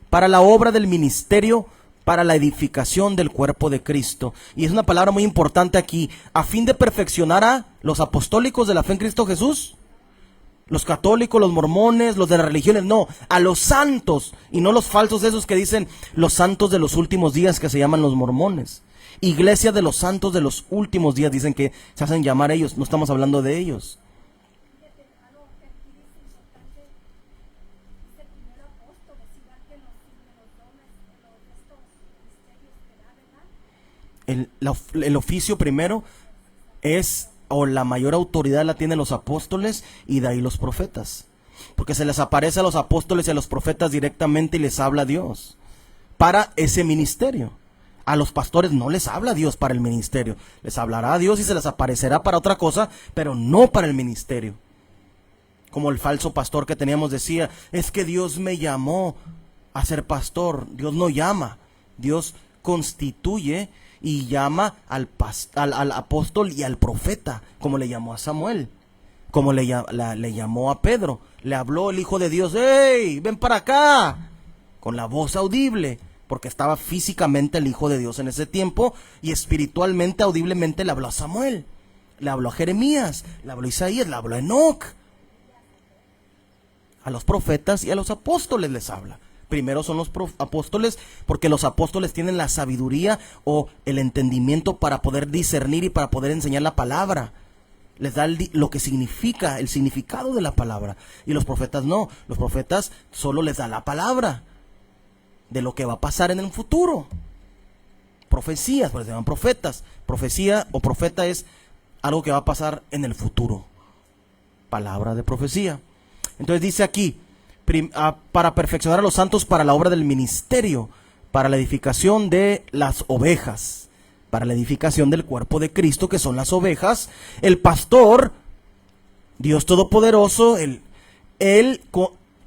para la obra del ministerio, para la edificación del cuerpo de Cristo. Y es una palabra muy importante aquí, a fin de perfeccionar a los apostólicos de la fe en Cristo Jesús, los católicos, los mormones, los de las religiones, no, a los santos, y no los falsos esos que dicen los santos de los últimos días, que se llaman los mormones. Iglesia de los santos de los últimos días, dicen que se hacen llamar ellos, no estamos hablando de ellos. El oficio primero es, o la mayor autoridad la tienen los apóstoles y de ahí los profetas. Porque se les aparece a los apóstoles y a los profetas directamente y les habla Dios para ese ministerio. A los pastores no les habla Dios para el ministerio. Les hablará Dios y se les aparecerá para otra cosa, pero no para el ministerio. Como el falso pastor que teníamos decía, es que Dios me llamó a ser pastor. Dios no llama, Dios constituye y llama al apóstol y al profeta, como le llamó a Samuel, como le llamó a Pedro. Le habló el Hijo de Dios, ¡hey, ven para acá! Con la voz audible, porque estaba físicamente el Hijo de Dios en ese tiempo, y espiritualmente, audiblemente le habló a Samuel, le habló a Jeremías, le habló a Isaías, le habló a Enoc. A los profetas y a los apóstoles les habla. Primero son los apóstoles, porque los apóstoles tienen la sabiduría o el entendimiento para poder discernir y para poder enseñar la palabra. Les da lo que significa, el significado de la palabra. Y los profetas no. Los profetas solo les da la palabra de lo que va a pasar en el futuro. Profecías, pues se llaman profetas. Profecía o profeta es algo que va a pasar en el futuro. Palabra de profecía. Entonces dice aquí, para perfeccionar a los santos para la obra del ministerio, para la edificación de las ovejas, para la edificación del cuerpo de Cristo, que son las ovejas. El pastor, Dios Todopoderoso, él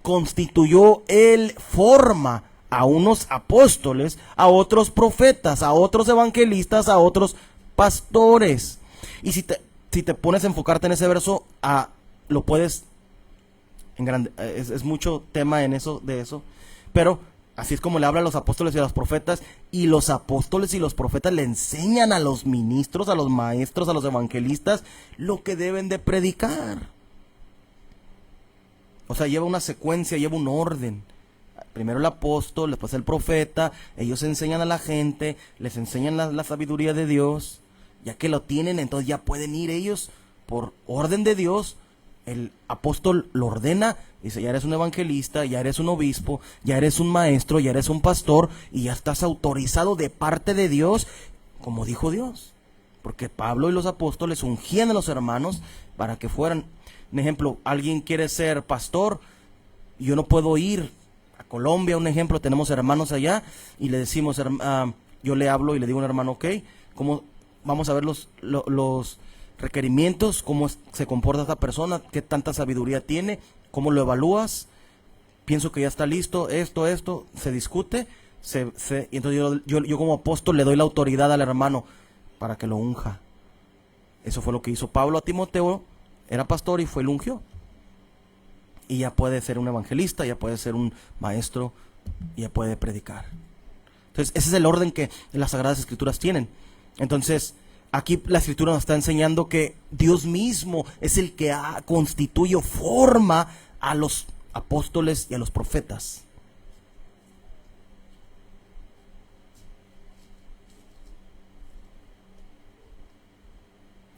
constituyó, Él forma a unos apóstoles, a otros profetas, a otros evangelistas, a otros pastores. Y si te pones a enfocarte en ese verso, lo puedes... es mucho tema en eso, de eso, pero así es como le habla a los apóstoles y a los profetas, y los apóstoles y los profetas le enseñan a los ministros, a los maestros, a los evangelistas lo que deben de predicar. O sea, lleva una secuencia, lleva un orden. Primero el apóstol, después el profeta, ellos enseñan a la gente, les enseñan la sabiduría de Dios. Ya que lo tienen, entonces ya pueden ir ellos por orden de Dios. El apóstol lo ordena, dice, ya eres un evangelista, ya eres un obispo, ya eres un maestro, ya eres un pastor, y ya estás autorizado de parte de Dios, como dijo Dios. Porque Pablo y los apóstoles ungían a los hermanos para que fueran. Un ejemplo, alguien quiere ser pastor, y yo no puedo ir Colombia, un ejemplo, tenemos hermanos allá y le decimos, yo le hablo y le digo a un hermano, ok, ¿cómo vamos a ver los requerimientos, cómo se comporta esta persona, qué tanta sabiduría tiene, cómo lo evalúas? Pienso que ya está listo, esto, se discute, y entonces yo como apóstol le doy la autoridad al hermano para que lo unja. Eso fue lo que hizo Pablo a Timoteo, era pastor y fue el ungió. Y ya puede ser un evangelista, ya puede ser un maestro, ya puede predicar. Entonces ese es el orden que las Sagradas Escrituras tienen. Entonces aquí la Escritura nos está enseñando que Dios mismo es el que constituye o forma a los apóstoles y a los profetas.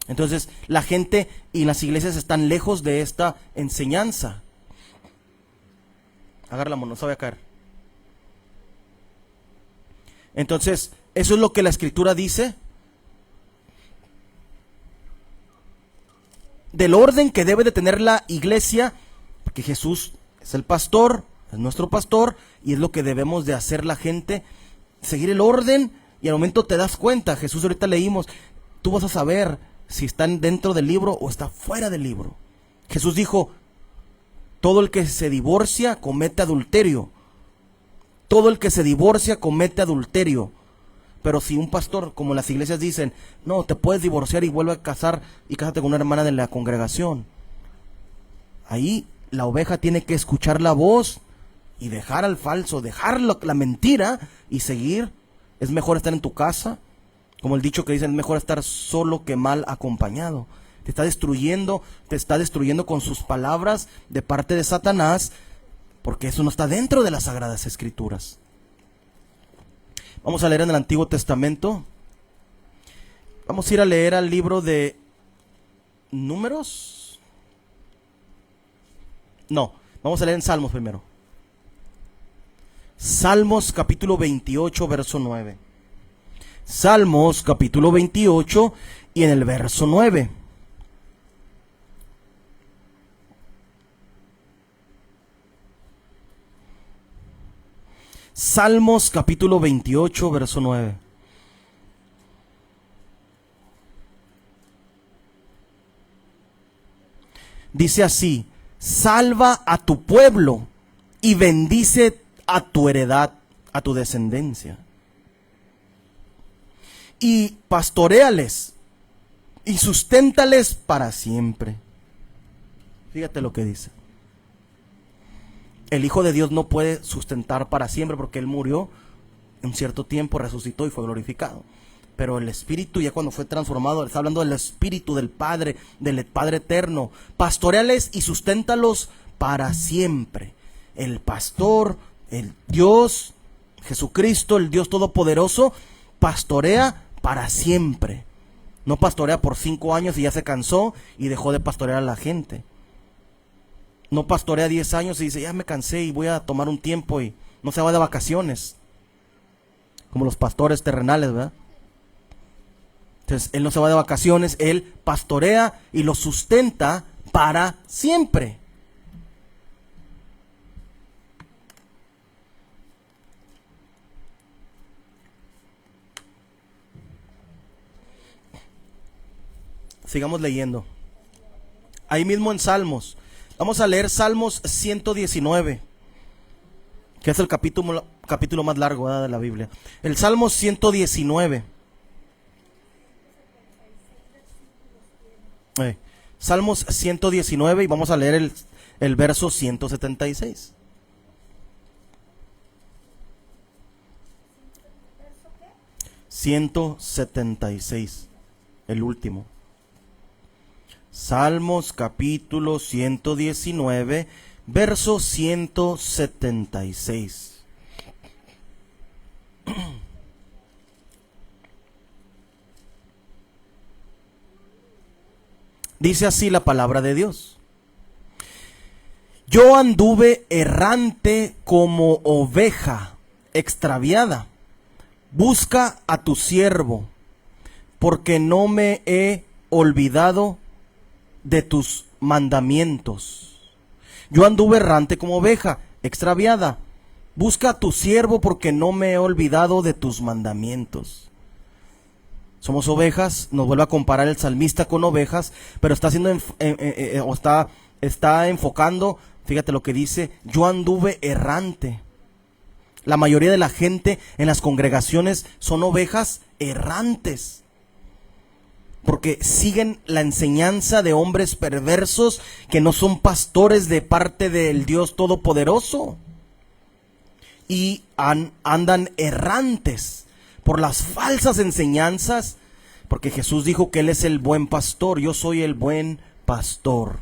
Entonces la gente y las iglesias están lejos de esta enseñanza. Agarra la mano, no se va a caer. Entonces, eso es lo que la Escritura dice del orden que debe de tener la iglesia, porque Jesús es el pastor, es nuestro pastor, y es lo que debemos de hacer la gente, seguir el orden, y al momento te das cuenta. Jesús, ahorita leímos, tú vas a saber si están dentro del libro o está fuera del libro. Jesús dijo, todo el que se divorcia comete adulterio. Todo el que se divorcia comete adulterio. Pero si un pastor, como las iglesias dicen, no, te puedes divorciar y vuelve a casar y cásate con una hermana de la congregación. Ahí la oveja tiene que escuchar la voz y dejar al falso, dejar la mentira y seguir. Es mejor estar en tu casa, como el dicho que dicen, es mejor estar solo que mal acompañado. Te está destruyendo con sus palabras de parte de Satanás, porque eso no está dentro de las Sagradas Escrituras. Vamos a leer en el Antiguo Testamento. Vamos a ir a leer al libro de Números. No, vamos a leer en Salmos primero. Salmos capítulo 28, verso 9. Salmos capítulo 28 y en el verso 9. Salmos capítulo 28, verso 9. Dice así: salva a tu pueblo y bendice a tu heredad, a tu descendencia. Y pastoréales y susténtales para siempre. Fíjate lo que dice. El Hijo de Dios no puede sustentar para siempre porque Él murió un cierto tiempo, resucitó y fue glorificado. Pero el Espíritu, ya cuando fue transformado, está hablando del Espíritu del Padre eterno. Pastoreales y susténtalos para siempre. El pastor, el Dios, Jesucristo, el Dios Todopoderoso, pastorea para siempre. No pastorea por 5 años y ya se cansó y dejó de pastorear a la gente. No pastorea 10 años y dice, ya me cansé y voy a tomar un tiempo, y no se va de vacaciones. Como los pastores terrenales, ¿verdad? Entonces, Él no se va de vacaciones, Él pastorea y lo sustenta para siempre. Sigamos leyendo. Ahí mismo en Salmos. Vamos a leer Salmos 119, que es el capítulo más largo, ¿verdad?, de la Biblia. El Salmo 119. Salmos 119 y vamos a leer el verso 176. ¿176? El último. Salmos capítulo 119, verso 176. Dice así la palabra de Dios: yo anduve errante como oveja extraviada. Busca a tu siervo, porque no me he olvidado de tus mandamientos. Yo anduve errante como oveja extraviada. Busca a tu siervo porque no me he olvidado de tus mandamientos. Somos ovejas, nos vuelve a comparar el salmista con ovejas, pero está haciendo está enfocando, fíjate lo que dice, yo anduve errante. La mayoría de la gente en las congregaciones son ovejas errantes, porque siguen la enseñanza de hombres perversos que no son pastores de parte del Dios Todopoderoso, y andan errantes por las falsas enseñanzas, porque Jesús dijo que Él es el buen pastor. Yo soy el buen pastor.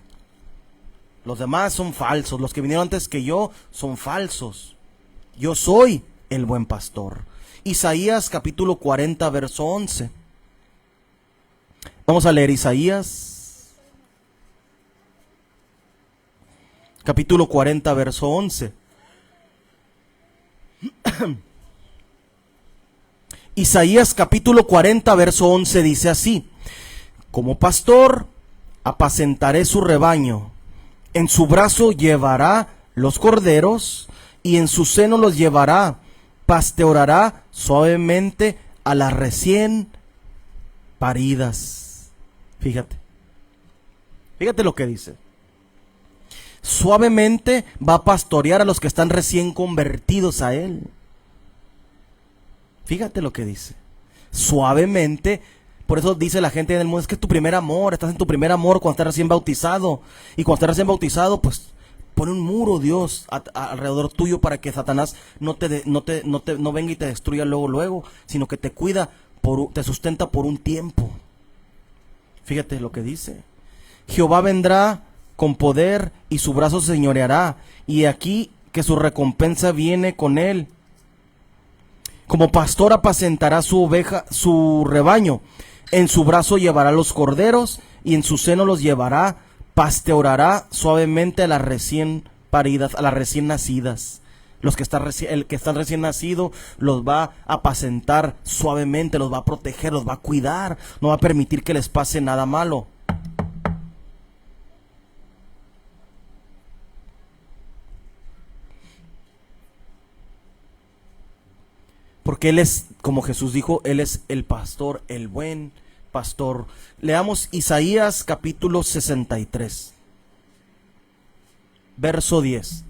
Los demás son falsos, los que vinieron antes que yo son falsos. Yo soy el buen pastor. Isaías capítulo 40 verso 11. Vamos a leer Isaías capítulo 40 verso 11. Isaías capítulo 40 verso 11 dice así: como pastor apacentaré su rebaño, en su brazo llevará los corderos y en su seno los llevará, pastoreará suavemente a las recién paridas. Fíjate lo que dice. Suavemente va a pastorear a los que están recién convertidos a Él. Fíjate lo que dice. Suavemente. Por eso dice la gente en el mundo, es que es tu primer amor, estás en tu primer amor cuando estás recién bautizado. Y cuando estás recién bautizado, pues pone un muro Dios alrededor tuyo para que Satanás no venga y te destruya luego, sino que te cuida, te sustenta por un tiempo. Fíjate lo que dice. Jehová vendrá con poder y su brazo se señoreará, y aquí que su recompensa viene con él. Como pastor apacentará su rebaño, en su brazo llevará los corderos y en su seno los llevará, pastoreará suavemente a las recién paridas, a las recién nacidas. El que está recién nacido los va a apacentar suavemente, los va a proteger, los va a cuidar, no va a permitir que les pase nada malo. Porque Él es, como Jesús dijo, Él es el pastor, el buen pastor. Leamos Isaías capítulo 63, verso 10.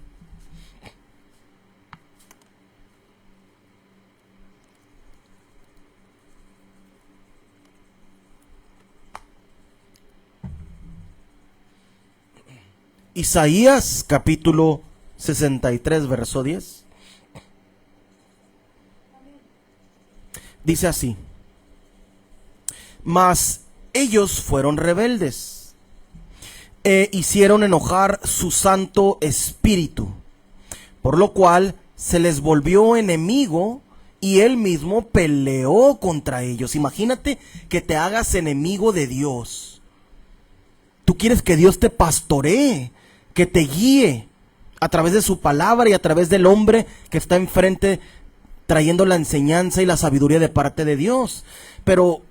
Isaías capítulo 63, verso 10. Dice así: mas ellos fueron rebeldes e hicieron enojar su Santo Espíritu, por lo cual se les volvió enemigo y él mismo peleó contra ellos. Imagínate que te hagas enemigo de Dios. Tú quieres que Dios te pastoree, que te guíe a través de su palabra y a través del hombre que está enfrente trayendo la enseñanza y la sabiduría de parte de Dios. Pero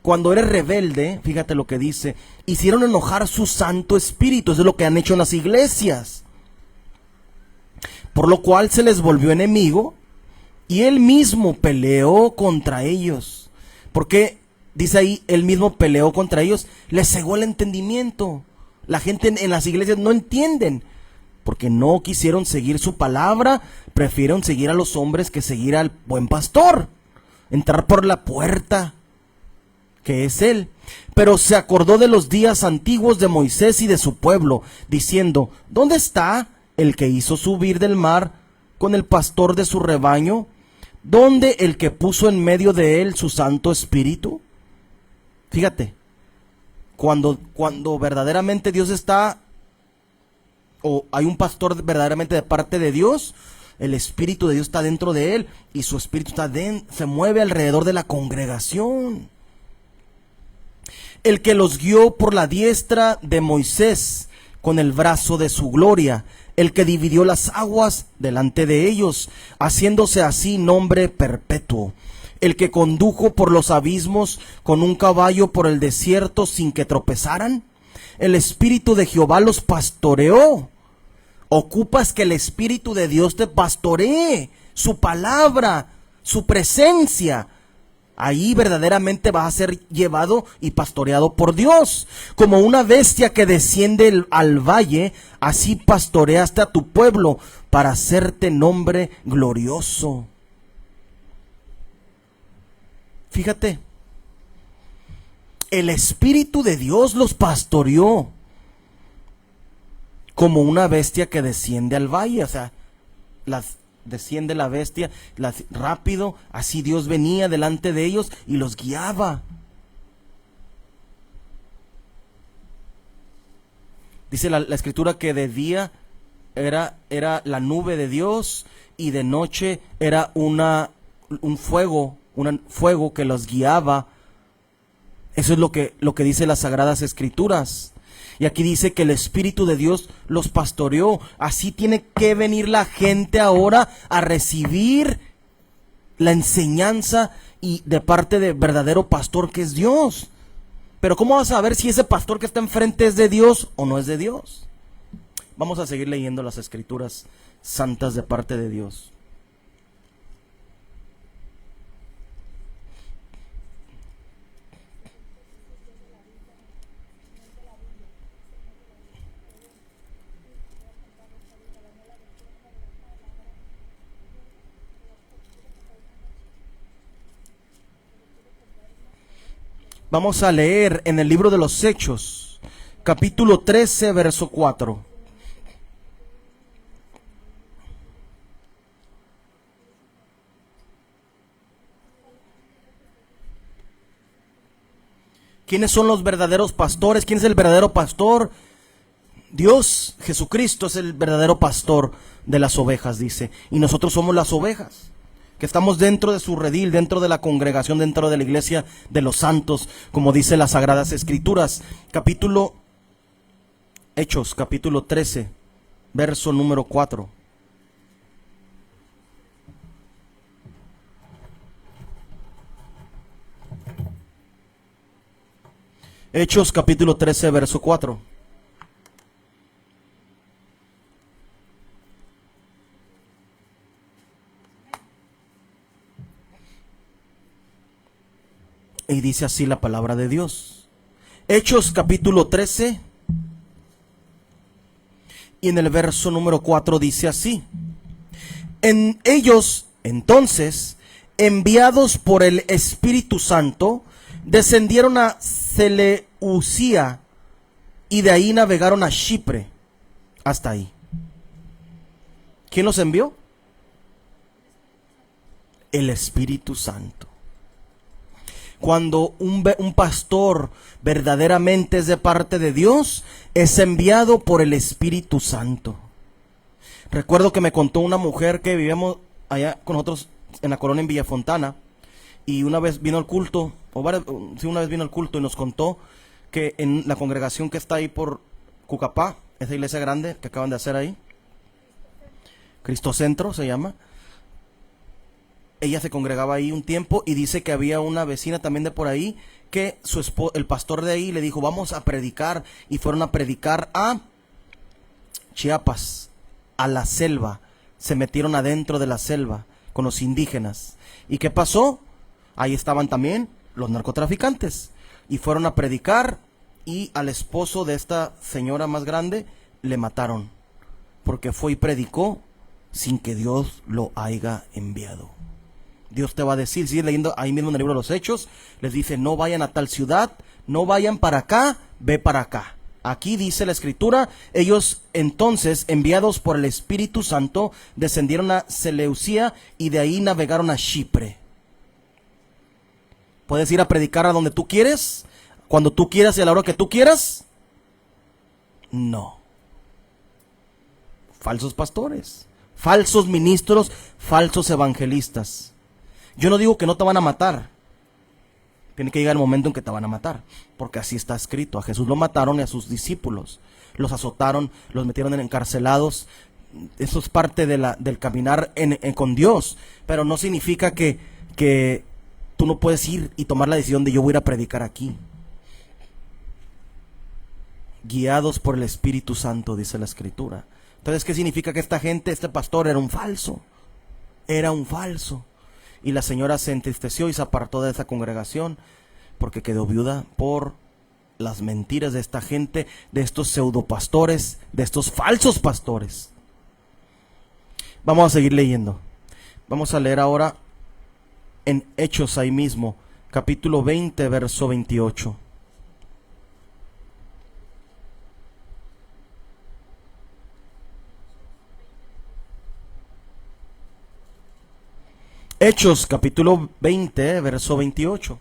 cuando eres rebelde, fíjate lo que dice, hicieron enojar su Santo Espíritu. Eso es lo que han hecho en las iglesias, por lo cual se les volvió enemigo y él mismo peleó contra ellos. Porque dice ahí, él mismo peleó contra ellos, les cegó el entendimiento. La gente en las iglesias no entienden, porque no quisieron seguir su palabra, prefirieron seguir a los hombres que seguir al buen pastor, entrar por la puerta que es él. Pero se acordó de los días antiguos de Moisés y de su pueblo, diciendo: ¿dónde está el que hizo subir del mar con el pastor de su rebaño? ¿Dónde el que puso en medio de él su Santo Espíritu? Fíjate, cuando verdaderamente Dios está, o hay un pastor verdaderamente de parte de Dios, el Espíritu de Dios está dentro de él y su Espíritu se mueve alrededor de la congregación. El que los guió por la diestra de Moisés con el brazo de su gloria, el que dividió las aguas delante de ellos, haciéndose así nombre perpetuo, el que condujo por los abismos con un caballo por el desierto sin que tropezaran. El Espíritu de Jehová los pastoreó Ocupas que el Espíritu de Dios te pastoree, su palabra, su presencia. Ahí verdaderamente vas a ser llevado y pastoreado por Dios. Como una bestia que desciende al valle, así pastoreaste a tu pueblo para hacerte nombre glorioso. Fíjate, el Espíritu de Dios los pastoreó como una bestia que desciende al valle. O sea, desciende la bestia rápido, así Dios venía delante de ellos y los guiaba. Dice la escritura que de día era la nube de Dios y de noche era un fuego que los guiaba. Eso es lo que dice las Sagradas Escrituras. Y aquí dice que el Espíritu de Dios los pastoreó. Así tiene que venir la gente ahora a recibir la enseñanza y de parte del verdadero pastor que es Dios. Pero ¿cómo vas a saber si ese pastor que está enfrente es de Dios o no es de Dios? Vamos a seguir leyendo las Escrituras santas de parte de Dios. Vamos a leer en el libro de los Hechos, capítulo 13, verso 4. ¿Quiénes son los verdaderos pastores? ¿Quién es el verdadero pastor? Dios, Jesucristo es el verdadero pastor de las ovejas, dice. Y nosotros somos las ovejas, que estamos dentro de su redil, dentro de la congregación, dentro de la iglesia de los santos, como dice las Sagradas Escrituras. Hechos, capítulo 13, verso número 4. Hechos, capítulo 13, verso 4. Y dice así la palabra de Dios. Hechos capítulo 13. Y en el verso número 4 dice así. En ellos, entonces, enviados por el Espíritu Santo, descendieron a Seleucia y de ahí navegaron a Chipre. Hasta ahí. ¿Quién los envió? El Espíritu Santo. Cuando un pastor verdaderamente es de parte de Dios, es enviado por el Espíritu Santo. Recuerdo que me contó una mujer que vivíamos allá con nosotros en la colonia en Villafontana, y una vez vino al culto, una vez vino al culto y nos contó que en la congregación que está ahí por Cucapá, esa iglesia grande que acaban de hacer ahí, Cristo Centro se llama, ella se congregaba ahí un tiempo y dice que había una vecina también de por ahí que el pastor de ahí le dijo, vamos a predicar, y fueron a predicar a Chiapas, a la selva. Se metieron adentro de la selva con los indígenas. ¿Y qué pasó? Ahí estaban también los narcotraficantes y fueron a predicar, y al esposo de esta señora más grande le mataron porque fue y predicó sin que Dios lo haya enviado. Dios te va a decir, sigue leyendo ahí mismo en el libro de los Hechos, les dice, no vayan a tal ciudad, no vayan para acá, ve para acá. Aquí dice la escritura, ellos entonces, enviados por el Espíritu Santo, descendieron a Seleucia y de ahí navegaron a Chipre. ¿Puedes ir a predicar a donde tú quieres? ¿Cuando tú quieras y a la hora que tú quieras? No. Falsos pastores, falsos ministros, falsos evangelistas. Yo no digo que no te van a matar. Tiene que llegar el momento en que te van a matar, porque así está escrito. A Jesús lo mataron y a sus discípulos. Los azotaron, los metieron en encarcelados. Eso es parte del caminar con Dios. Pero no significa que tú no puedes ir y tomar la decisión de yo voy a ir a predicar aquí. Guiados por el Espíritu Santo, dice la escritura. Entonces, ¿qué significa que esta gente, este pastor era un falso? Era un falso. Y la señora se entristeció y se apartó de esa congregación porque quedó viuda por las mentiras de esta gente, de estos pseudopastores, de estos falsos pastores. Vamos a seguir leyendo. Vamos a leer ahora en Hechos ahí mismo, capítulo 20, verso 28. Hechos capítulo 20, verso 28.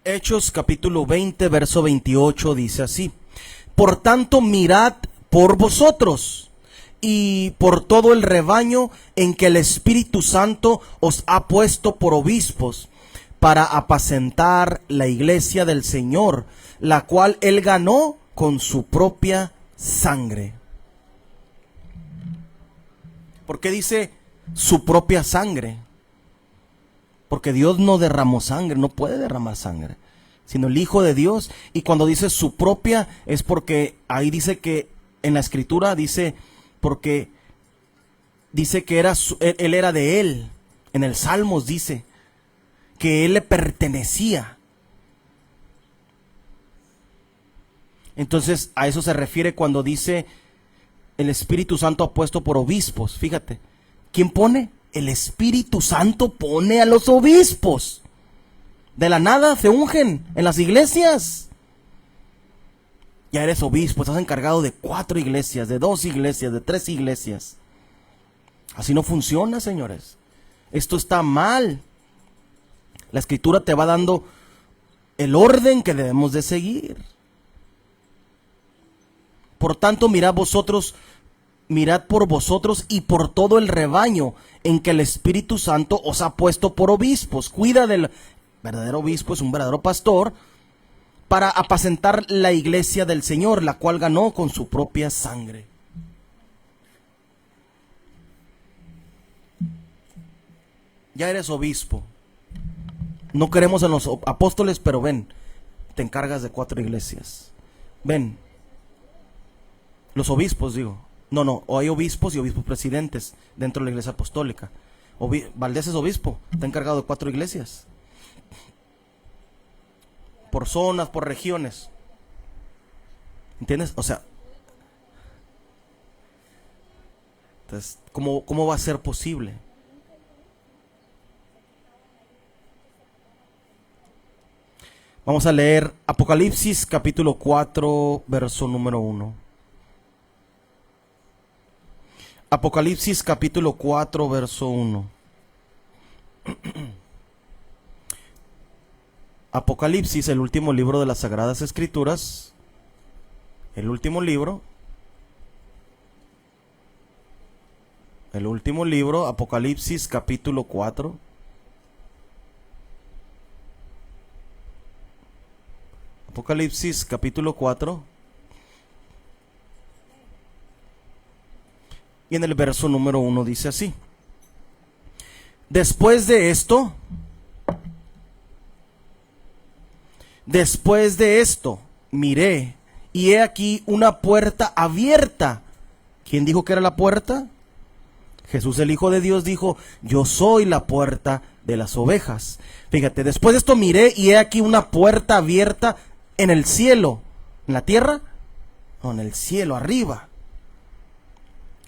Hechos capítulo 20, verso 28 dice así: Por tanto, mirad por vosotros y por todo el rebaño en que el Espíritu Santo os ha puesto por obispos, para apacentar la iglesia del Señor, la cual él ganó con su propia sangre. ¿Por qué dice su propia sangre? Porque Dios no derramó sangre, no puede derramar sangre, sino el Hijo de Dios. Y cuando dice su propia, es porque ahí dice que en la escritura dice, porque dice que él era de él. En el Salmos dice que él le pertenecía. Entonces a eso se refiere cuando dice el Espíritu Santo ha puesto por obispos. Fíjate, ¿quién pone? El Espíritu Santo pone a los obispos. De la nada se ungen en las iglesias. Ya eres obispo, estás encargado de 4 iglesias, de 2 iglesias, de 3 iglesias. Así no funciona, señores. Esto está mal. La escritura te va dando el orden que debemos de seguir. Por tanto, mirad por vosotros y por todo el rebaño en que el Espíritu Santo os ha puesto por obispos. Cuida del verdadero obispo, es un verdadero pastor, para apacentar la iglesia del Señor, la cual ganó con su propia sangre. Ya eres obispo. No queremos a los apóstoles, pero ven, te encargas de 4 iglesias. Ven, los obispos, digo. No, o hay obispos y obispos presidentes dentro de la iglesia apostólica. Valdés es obispo, está encargado de 4 iglesias. Por zonas, por regiones. ¿Entiendes? O sea, entonces, ¿cómo va a ser posible? Vamos a leer Apocalipsis capítulo 4, verso número 1. Apocalipsis capítulo 4, verso 1. Apocalipsis, el último libro de las Sagradas Escrituras. El último libro, Apocalipsis capítulo 4. Apocalipsis capítulo 4. Y en el verso número 1 dice así: Después de esto, miré, y he aquí una puerta abierta. ¿Quién dijo que era la puerta? Jesús, el Hijo de Dios, dijo: yo soy la puerta de las ovejas. Fíjate, después de esto miré, y he aquí una puerta abierta en el cielo. ¿En la tierra? No, en el cielo, arriba.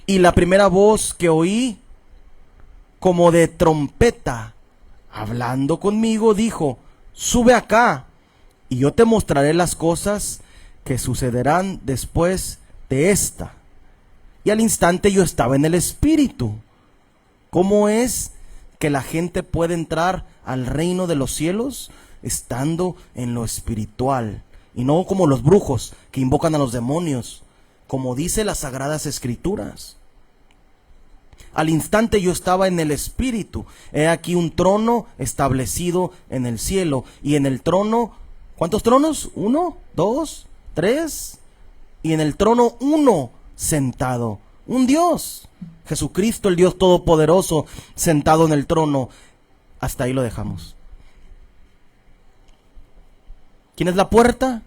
Y la primera voz que oí, como de trompeta, hablando conmigo, dijo: sube acá, y yo te mostraré las cosas que sucederán después de esta. Y al instante yo estaba en el Espíritu. ¿Cómo es que la gente puede entrar al reino de los cielos? Estando en lo espiritual, y no como los brujos que invocan a los demonios, como dice las Sagradas Escrituras. Al instante yo estaba en el Espíritu. He aquí un trono establecido en el cielo, y en el trono ¿Cuántos tronos? 1, 2, 3. Y en el trono uno sentado. Un Dios. Jesucristo, el Dios Todopoderoso, sentado en el trono. Hasta ahí lo dejamos. ¿Quién es la puerta?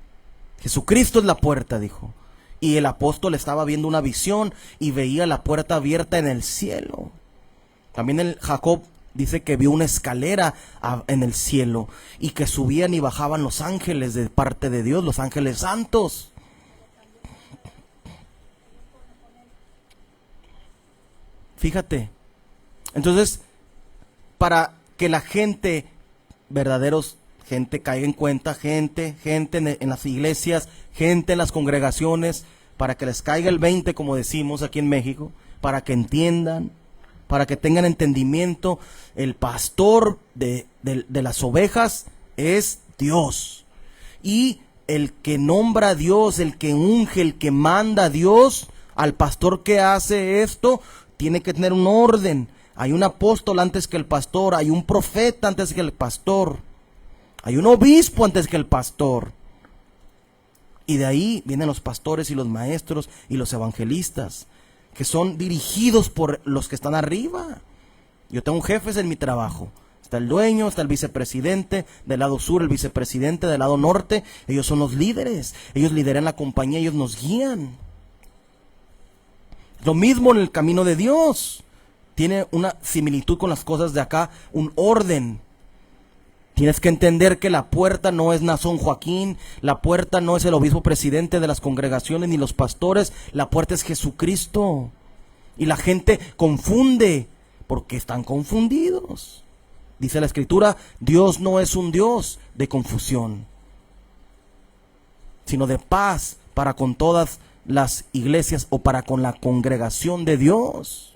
Jesucristo es la puerta, dijo. Y el apóstol estaba viendo una visión y veía la puerta abierta en el cielo. También el Jacob dice que vio una escalera en el cielo y que subían y bajaban los ángeles de parte de Dios, los ángeles santos. Fíjate. Entonces, para que la gente, gente caiga en cuenta, gente en las iglesias, gente en las congregaciones, para que les caiga el 20, como decimos aquí en México, para que entiendan, para que tengan entendimiento, el pastor de las ovejas es Dios. Y el que nombra a Dios, el que unge, el que manda a Dios, al pastor que hace esto, tiene que tener un orden. Hay un apóstol antes que el pastor, hay un profeta antes que el pastor, hay un obispo antes que el pastor. Y de ahí vienen los pastores y los maestros y los evangelistas, que son dirigidos por los que están arriba. Yo tengo jefes en mi trabajo. Está el dueño, está el vicepresidente, del lado sur el vicepresidente, del lado norte. Ellos son los líderes, ellos lideran la compañía, ellos nos guían. Lo mismo en el camino de Dios. Tiene una similitud con las cosas de acá, un orden. Tienes que entender que la puerta no es Nazón Joaquín, la puerta no es el obispo presidente de las congregaciones ni los pastores, la puerta es Jesucristo. Y la gente confunde, porque están confundidos. Dice la Escritura, Dios no es un Dios de confusión, sino de paz para con todas las iglesias o para con la congregación de Dios.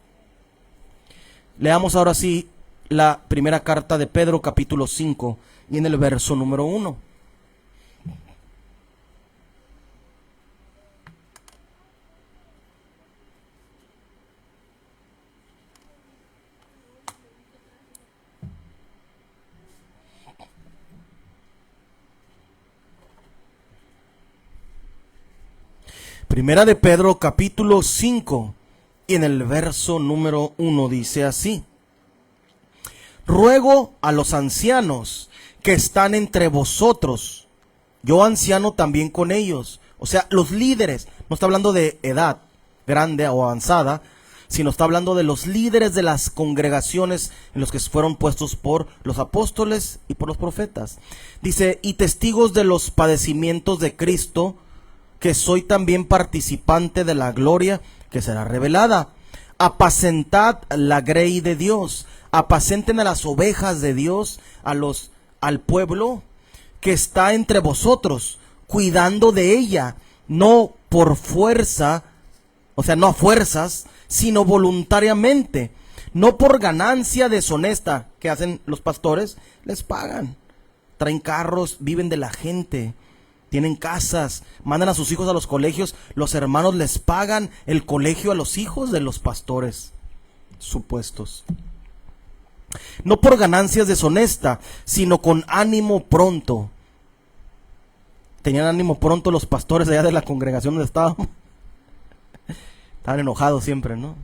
Leamos ahora sí la primera carta de Pedro, capítulo 5, y en el verso número 1. Primera de Pedro, capítulo 5, y en el verso número 1 dice así: ruego a los ancianos que están entre vosotros, yo anciano también con ellos. O sea, los líderes, no está hablando de edad grande o avanzada, sino está hablando de los líderes de las congregaciones en los que fueron puestos por los apóstoles y por los profetas. Dice, y testigos de los padecimientos de Cristo, que soy también participante de la gloria que será revelada. Apacentad la grey de Dios, apacenten a las ovejas de Dios, al pueblo que está entre vosotros, cuidando de ella, no por fuerza, o sea, no a fuerzas, sino voluntariamente, no por ganancia deshonesta. ¿Qué hacen los pastores? Les pagan, traen carros, viven de la gente, tienen casas, mandan a sus hijos a los colegios, los hermanos les pagan el colegio a los hijos de los pastores supuestos. No por ganancias deshonesta, sino con ánimo pronto. Tenían ánimo pronto los pastores allá de la congregación donde estábamos. Estaban enojados siempre, ¿no?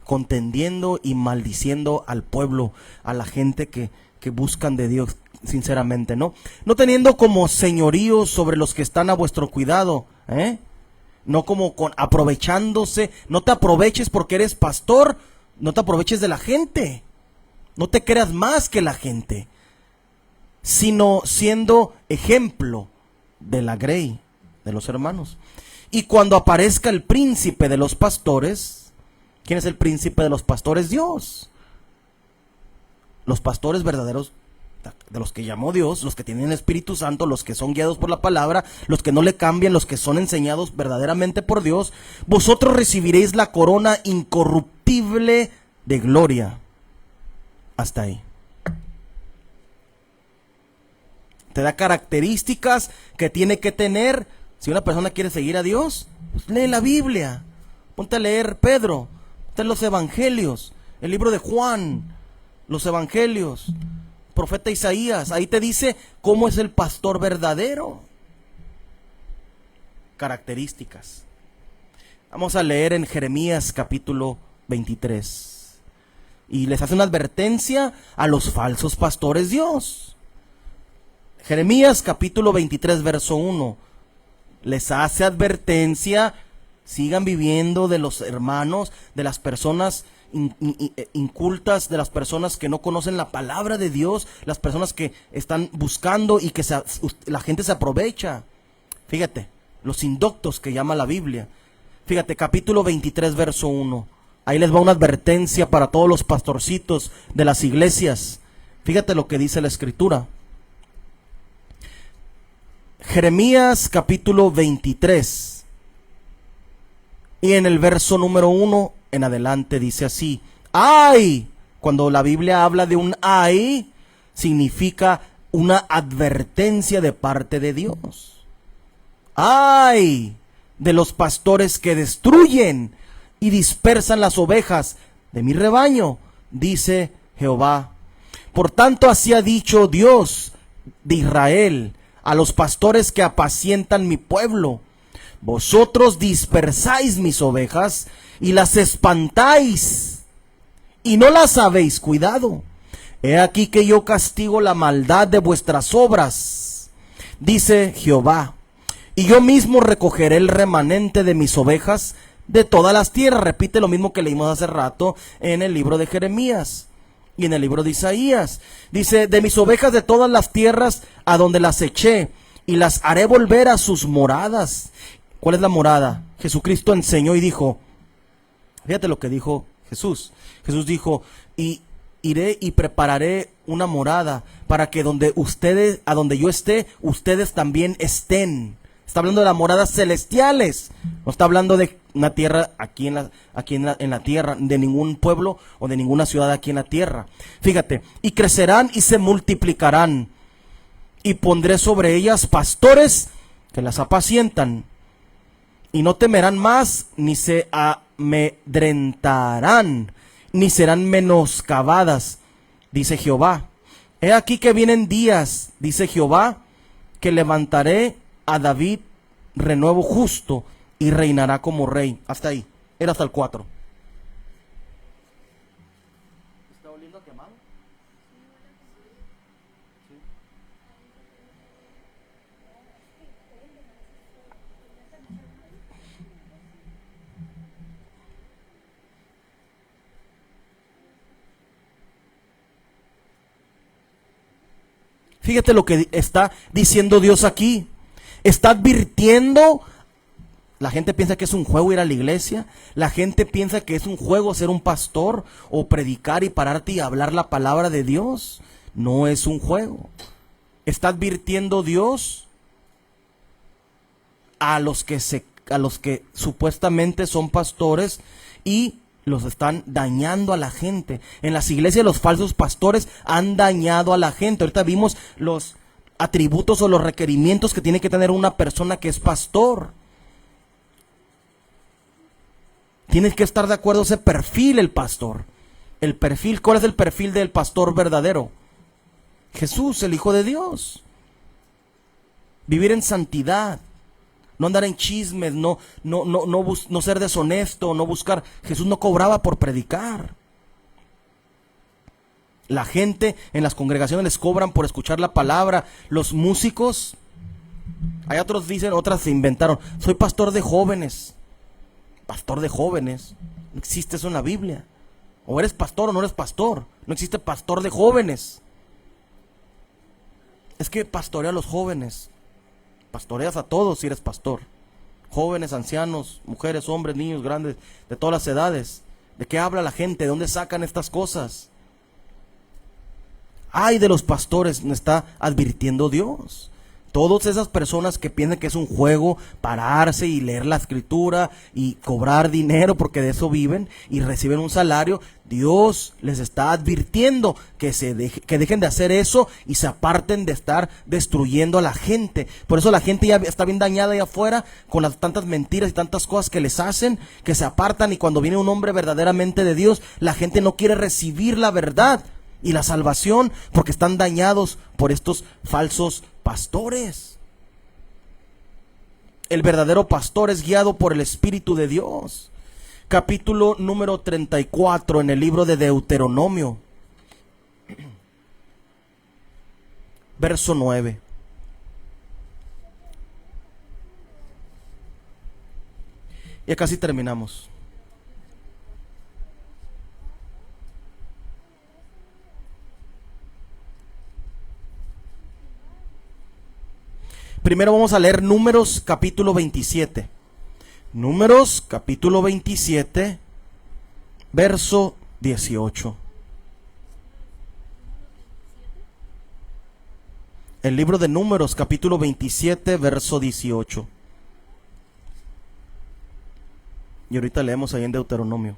Contendiendo y maldiciendo al pueblo, a la gente que buscan de Dios sinceramente, ¿no? No teniendo como señorío sobre los que están a vuestro cuidado, no como aprovechándose. No te aproveches porque eres pastor, no te aproveches de la gente. No te creas más que la gente, sino siendo ejemplo de la grey, de los hermanos. Y cuando aparezca el príncipe de los pastores, ¿quién es el príncipe de los pastores? Dios. Los pastores verdaderos, de los que llamó Dios, los que tienen el Espíritu Santo, los que son guiados por la palabra, los que no le cambian, los que son enseñados verdaderamente por Dios, vosotros recibiréis la corona incorruptible de gloria. Hasta ahí. Te da características que tiene que tener. Si una persona quiere seguir a Dios, pues lee la Biblia. Ponte a leer Pedro, ponte los evangelios, el libro de Juan, los evangelios. profeta Isaías. Ahí te dice cómo es el pastor verdadero. Características. Vamos a leer en Jeremías capítulo 23. Y les hace una advertencia a los falsos pastores Dios. Jeremías capítulo 23 verso 1. Les hace advertencia, sigan viviendo de los hermanos, de las personas incultas, de las personas que no conocen la palabra de Dios, las personas que están buscando y que la gente se aprovecha. Fíjate, los indoctos que llama la Biblia. Fíjate, capítulo 23 verso 1. Ahí les va una advertencia para todos los pastorcitos de las iglesias. Fíjate lo que dice la escritura. Jeremías capítulo 23 y en el verso número 1 en adelante dice así: ¡ay! Cuando la Biblia habla de un ay, significa una advertencia de parte de Dios. ¡Ay! De los pastores que destruyen y dispersan las ovejas de mi rebaño, dice Jehová. Por tanto, así ha dicho Dios de Israel a los pastores que apacientan mi pueblo: vosotros dispersáis mis ovejas y las espantáis, y no las habéis cuidado. He aquí que yo castigo la maldad de vuestras obras, dice Jehová, y yo mismo recogeré el remanente de mis ovejas de todas las tierras. Repite lo mismo que leímos hace rato en el libro de Jeremías y en el libro de Isaías. Dice: de mis ovejas de todas las tierras a donde las eché, y las haré volver a sus moradas. ¿Cuál es la morada? Jesucristo enseñó y dijo, fíjate lo que dijo Jesús. Jesús dijo: y iré y prepararé una morada para que a donde yo esté, ustedes también estén. Está hablando de las moradas celestiales. No está hablando de una tierra aquí en la tierra, de ningún pueblo o de ninguna ciudad aquí en la tierra. Fíjate: y crecerán y se multiplicarán, y pondré sobre ellas pastores que las apacientan, y no temerán más, ni se amedrentarán, ni serán menoscabadas, dice Jehová. He aquí que vienen días, dice Jehová, que levantaré a David renuevo justo, y reinará como rey. Hasta ahí, era hasta el 4. ¿Está oliendo quemado? Sí. Fíjate lo que está diciendo Dios aquí. Está advirtiendo. La gente piensa que es un juego ir a la iglesia. La gente piensa que es un juego ser un pastor o predicar y pararte y hablar la palabra de Dios. No es un juego. Está advirtiendo Dios a los que supuestamente son pastores y los están dañando a la gente. En las iglesias los falsos pastores han dañado a la gente. Ahorita vimos los atributos o los requerimientos que tiene que tener una persona que es pastor. Tienes que estar de acuerdo a ese perfil, el pastor. El perfil, ¿cuál es el perfil del pastor verdadero? Jesús, el Hijo de Dios. Vivir en santidad. No andar en chismes, no ser deshonesto, no buscar. Jesús no cobraba por predicar. La gente en las congregaciones les cobran por escuchar la palabra. Los músicos, hay otros dicen, otras se inventaron: soy pastor de jóvenes. Pastor de jóvenes, no existe eso en la Biblia. O eres pastor o no eres pastor. No existe pastor de jóvenes. Es que pastorea a los jóvenes. Pastoreas a todos si eres pastor. Jóvenes, ancianos, mujeres, hombres, niños, grandes, de todas las edades. ¿De qué habla la gente? ¿De dónde sacan estas cosas? Ay de los pastores, me está advirtiendo Dios. Todas esas personas que piensan que es un juego pararse y leer la escritura y cobrar dinero, porque de eso viven y reciben un salario, Dios les está advirtiendo que dejen de hacer eso y se aparten de estar destruyendo a la gente. Por eso la gente ya está bien dañada allá afuera con las tantas mentiras y tantas cosas que les hacen, que se apartan, y cuando viene un hombre verdaderamente de Dios, la gente no quiere recibir la verdad. y la salvación, porque están dañados por estos falsos pastores. El verdadero pastor es guiado por el Espíritu de Dios. Capítulo número 34 en el libro de Deuteronomio, verso 9. Ya casi terminamos. Primero vamos a leer Números capítulo 27. Números capítulo 27, verso 18. El libro de Números capítulo 27, verso 18. Y ahorita leemos ahí en Deuteronomio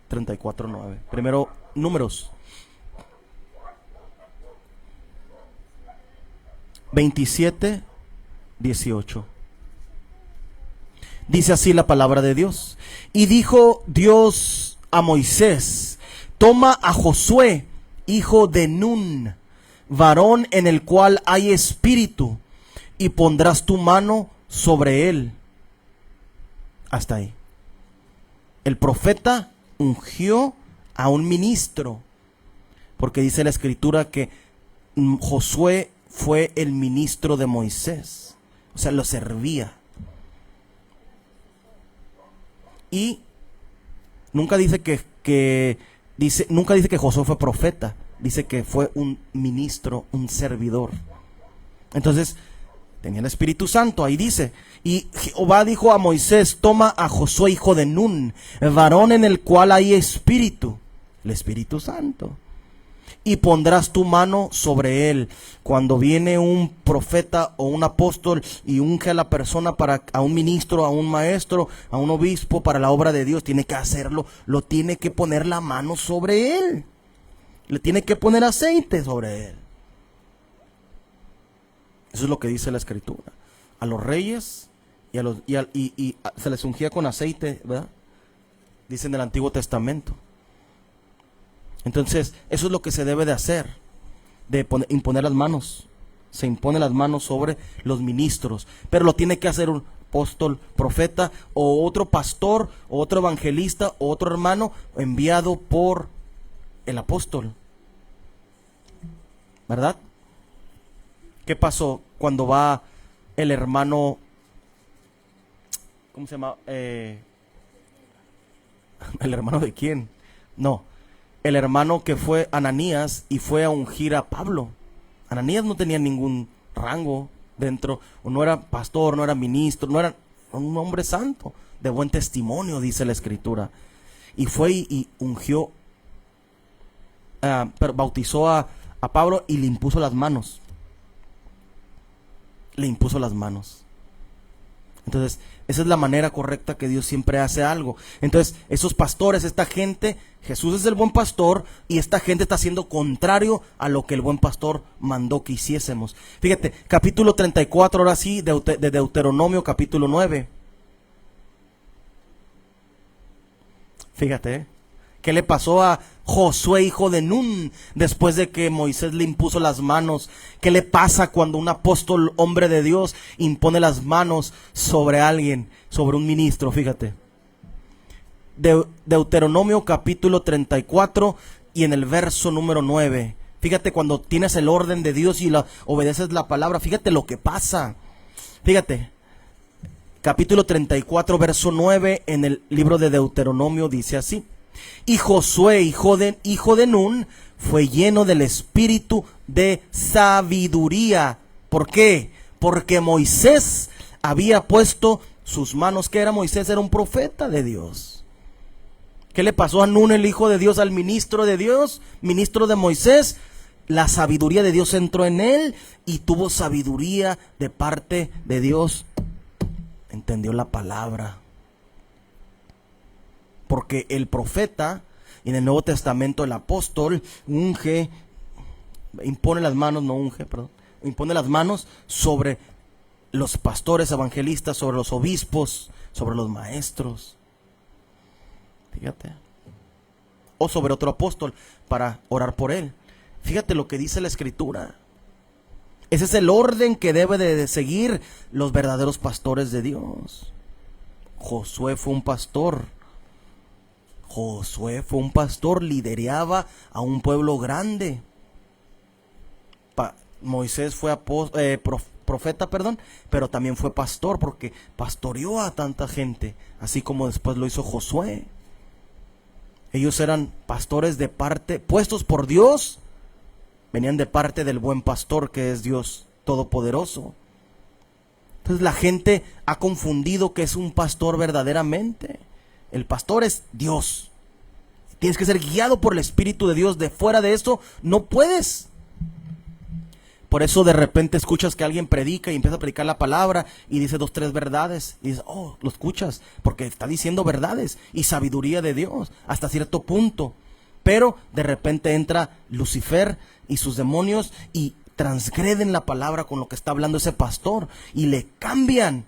34:9. Primero Números 27, 18. Dice así la palabra de Dios. Y dijo Dios a Moisés: toma a Josué, hijo de Nun, varón en el cual hay espíritu, y pondrás tu mano sobre él. Hasta ahí. El profeta ungió a un ministro, porque dice la escritura que Josué fue el ministro de Moisés, o sea, lo servía. Y nunca dice nunca dice que Josué fue profeta, dice que fue un ministro, un servidor. Entonces, tenía el Espíritu Santo, ahí dice. Y Jehová dijo a Moisés: toma a Josué, hijo de Nun, varón en el cual hay espíritu, el Espíritu Santo, y pondrás tu mano sobre él. Cuando viene un profeta o un apóstol y unge a la persona a un ministro, a un maestro, a un obispo para la obra de Dios, tiene que hacerlo, lo tiene que poner la mano sobre él, le tiene que poner aceite sobre él. Eso es lo que dice la escritura. A los reyes y se les ungía con aceite, ¿verdad? Dicen del Antiguo Testamento. Entonces, eso es lo que se debe de hacer, de imponer las manos. Se impone las manos sobre los ministros, pero lo tiene que hacer un apóstol, profeta, o otro pastor, o otro evangelista, o otro hermano enviado por el apóstol, ¿verdad? ¿Qué pasó cuando va el hermano, ¿cómo se llama? ¿El hermano de quién? No, el hermano que fue Ananías y fue a ungir a Pablo. Ananías no tenía ningún rango dentro, o no era pastor, no era ministro, no era un hombre santo, de buen testimonio, dice la escritura. Y fue y ungió, bautizó a Pablo y le impuso las manos. Le impuso las manos. Entonces, esa es la manera correcta que Dios siempre hace algo. Entonces, esos pastores, esta gente, Jesús es el buen pastor y esta gente está haciendo contrario a lo que el buen pastor mandó que hiciésemos. Fíjate, capítulo 34, ahora sí, de Deuteronomio, capítulo 9. Fíjate, ¿qué le pasó a Josué, hijo de Nun, después de que Moisés le impuso las manos? ¿Qué le pasa cuando un apóstol, hombre de Dios, impone las manos sobre alguien, sobre un ministro? Fíjate. Deuteronomio capítulo 34 y en el verso número 9. Fíjate, cuando tienes el orden de Dios y obedeces la palabra, fíjate lo que pasa. Fíjate. Capítulo 34, verso 9 en el libro de Deuteronomio dice así: y Josué, hijo de Nun, fue lleno del espíritu de sabiduría. ¿Por qué? Porque Moisés había puesto sus manos. ¿Qué era Moisés? Era un profeta de Dios. ¿Qué le pasó a Nun, el hijo de Dios, al ministro de Dios, ministro de Moisés? La sabiduría de Dios entró en él y tuvo sabiduría de parte de Dios. Entendió la palabra. Porque el profeta, en el Nuevo Testamento el apóstol, impone las manos sobre los pastores, evangelistas, sobre los obispos, sobre los maestros. Fíjate. o sobre otro apóstol para orar por él. Fíjate lo que dice la Escritura. Ese es el orden que debe de seguir los verdaderos pastores de Dios. Josué fue un pastor. Lideraba a un pueblo grande. Moisés fue profeta, pero también fue pastor, porque pastoreó a tanta gente, así como después lo hizo Josué. Ellos eran pastores de parte, puestos por Dios, venían de parte del buen pastor, que es Dios Todopoderoso. Entonces la gente ha confundido que es un pastor verdaderamente. El pastor es Dios. Tienes que ser guiado por el Espíritu de Dios. De fuera de eso no puedes. Por eso de repente escuchas que alguien predica y empieza a predicar la palabra y dice 2, 3 verdades. Y dices, oh, lo escuchas porque está diciendo verdades y sabiduría de Dios hasta cierto punto. Pero de repente entra Lucifer y sus demonios y transgreden la palabra con lo que está hablando ese pastor y le cambian.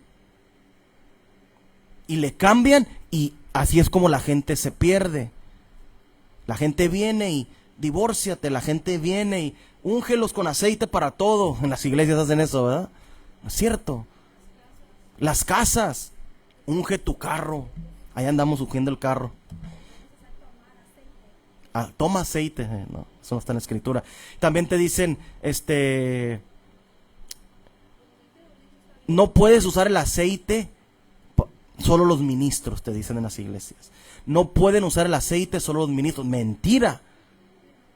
Y así es como la gente se pierde. La gente viene y divórciate, la gente viene y úngelos con aceite para todo. En las iglesias hacen eso, ¿verdad? ¿No es cierto? Las casas, unge tu carro. Ahí andamos ungiendo el carro. Toma aceite. No, eso no está en la Escritura. También te dicen, no puedes usar el aceite. Solo los ministros, te dicen en las iglesias. No pueden usar el aceite solo los ministros. Mentira.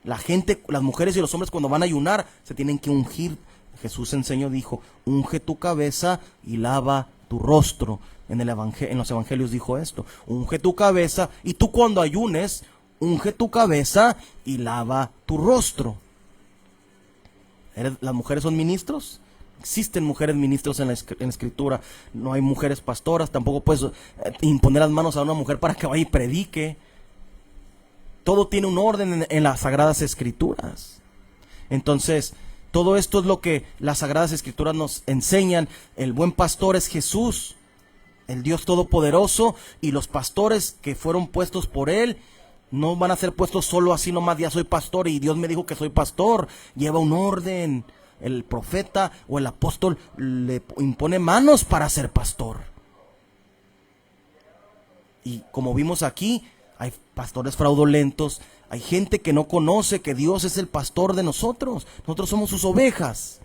La gente, las mujeres y los hombres cuando van a ayunar se tienen que ungir. Jesús enseñó, dijo, unge tu cabeza y lava tu rostro. En los evangelios dijo esto. Unge tu cabeza y tú cuando ayunes, unge tu cabeza y lava tu rostro. ¿Las mujeres son ministros? Existen mujeres ministros en la Escritura. No hay mujeres pastoras. Tampoco puedes imponer las manos a una mujer para que vaya y predique. Todo tiene un orden en las Sagradas Escrituras. Entonces, todo esto es lo que las Sagradas Escrituras nos enseñan. El buen pastor es Jesús, el Dios Todopoderoso, y los pastores que fueron puestos por Él no van a ser puestos solo así nomás, ya soy pastor y Dios me dijo que soy pastor. Lleva un orden. El profeta o el apóstol le impone manos para ser pastor. Y como vimos aquí, hay pastores fraudulentos, hay gente que no conoce que Dios es el pastor de nosotros. Nosotros somos sus ovejas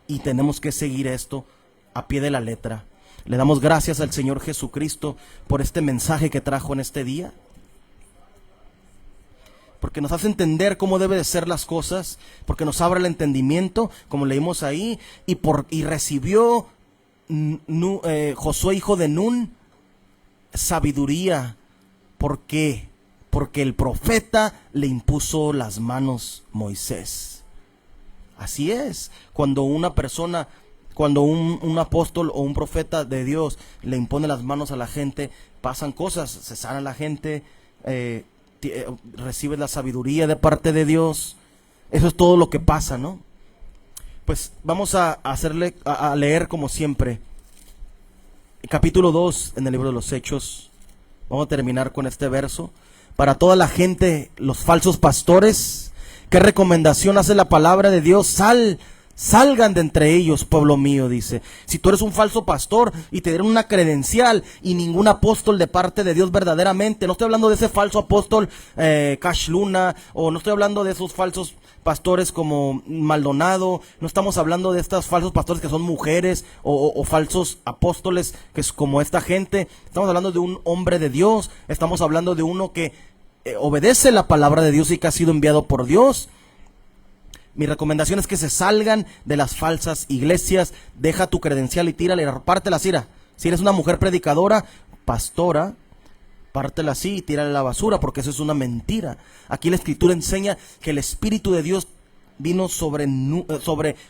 y tenemos que seguir esto a pie de la letra. Le damos gracias al Señor Jesucristo por este mensaje que trajo en este día, porque nos hace entender cómo debe de ser las cosas, porque nos abre el entendimiento, como leímos ahí, y recibió Josué, hijo de Nun, sabiduría. ¿Por qué? Porque el profeta le impuso las manos Moisés. Así es, cuando una persona, cuando un apóstol o un profeta de Dios le impone las manos a la gente, pasan cosas, se sana la gente, recibes la sabiduría de parte de Dios. Eso es todo lo que pasa, ¿no? Pues vamos a leer como siempre capítulo 2 en el libro de los Hechos. Vamos a terminar con este verso. Para toda la gente, los falsos pastores, ¿qué recomendación hace la palabra de Dios? Salgan de entre ellos, pueblo mío, dice. Si tú eres un falso pastor y te dieron una credencial y ningún apóstol de parte de Dios verdaderamente, no estoy hablando de ese falso apóstol Cash Luna, o no estoy hablando de esos falsos pastores como Maldonado, no estamos hablando de estos falsos pastores que son mujeres o falsos apóstoles que es como esta gente. Estamos hablando de un hombre de Dios, estamos hablando de uno que obedece la palabra de Dios y que ha sido enviado por Dios. Mi recomendación es que se salgan de las falsas iglesias. Deja tu credencial y tírala y pártela así. Si eres una mujer predicadora, pastora, pártela así y tírala a la basura, porque eso es una mentira. Aquí la Escritura enseña que el Espíritu de Dios vino sobre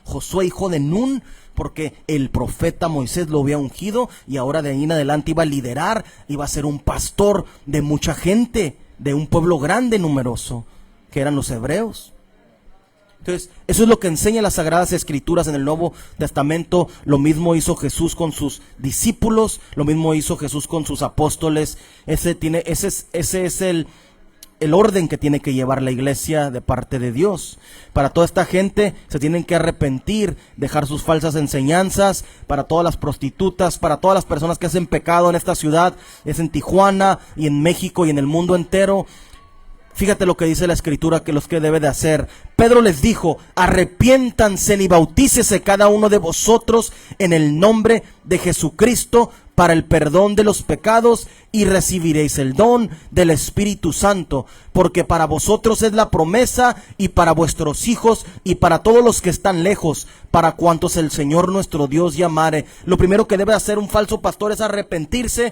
Josué, hijo de Nun, porque el profeta Moisés lo había ungido y ahora de ahí en adelante iba a liderar, iba a ser un pastor de mucha gente, de un pueblo grande, numeroso, que eran los hebreos. Entonces, eso es lo que enseñan las Sagradas Escrituras en el Nuevo Testamento. Lo mismo hizo Jesús con sus discípulos, lo mismo hizo Jesús con sus apóstoles. Ese es el orden que tiene que llevar la iglesia de parte de Dios. Para toda esta gente se tienen que arrepentir, dejar sus falsas enseñanzas. Para todas las prostitutas, para todas las personas que hacen pecado en esta ciudad, es en Tijuana y en México y en el mundo entero. Fíjate lo que dice la Escritura, que los que debe de hacer. Pedro les dijo: arrepiéntanse y bautícese cada uno de vosotros en el nombre de Jesucristo para el perdón de los pecados, y recibiréis el don del Espíritu Santo, porque para vosotros es la promesa, y para vuestros hijos, y para todos los que están lejos, para cuantos el Señor nuestro Dios llamare. Lo primero que debe hacer un falso pastor es arrepentirse,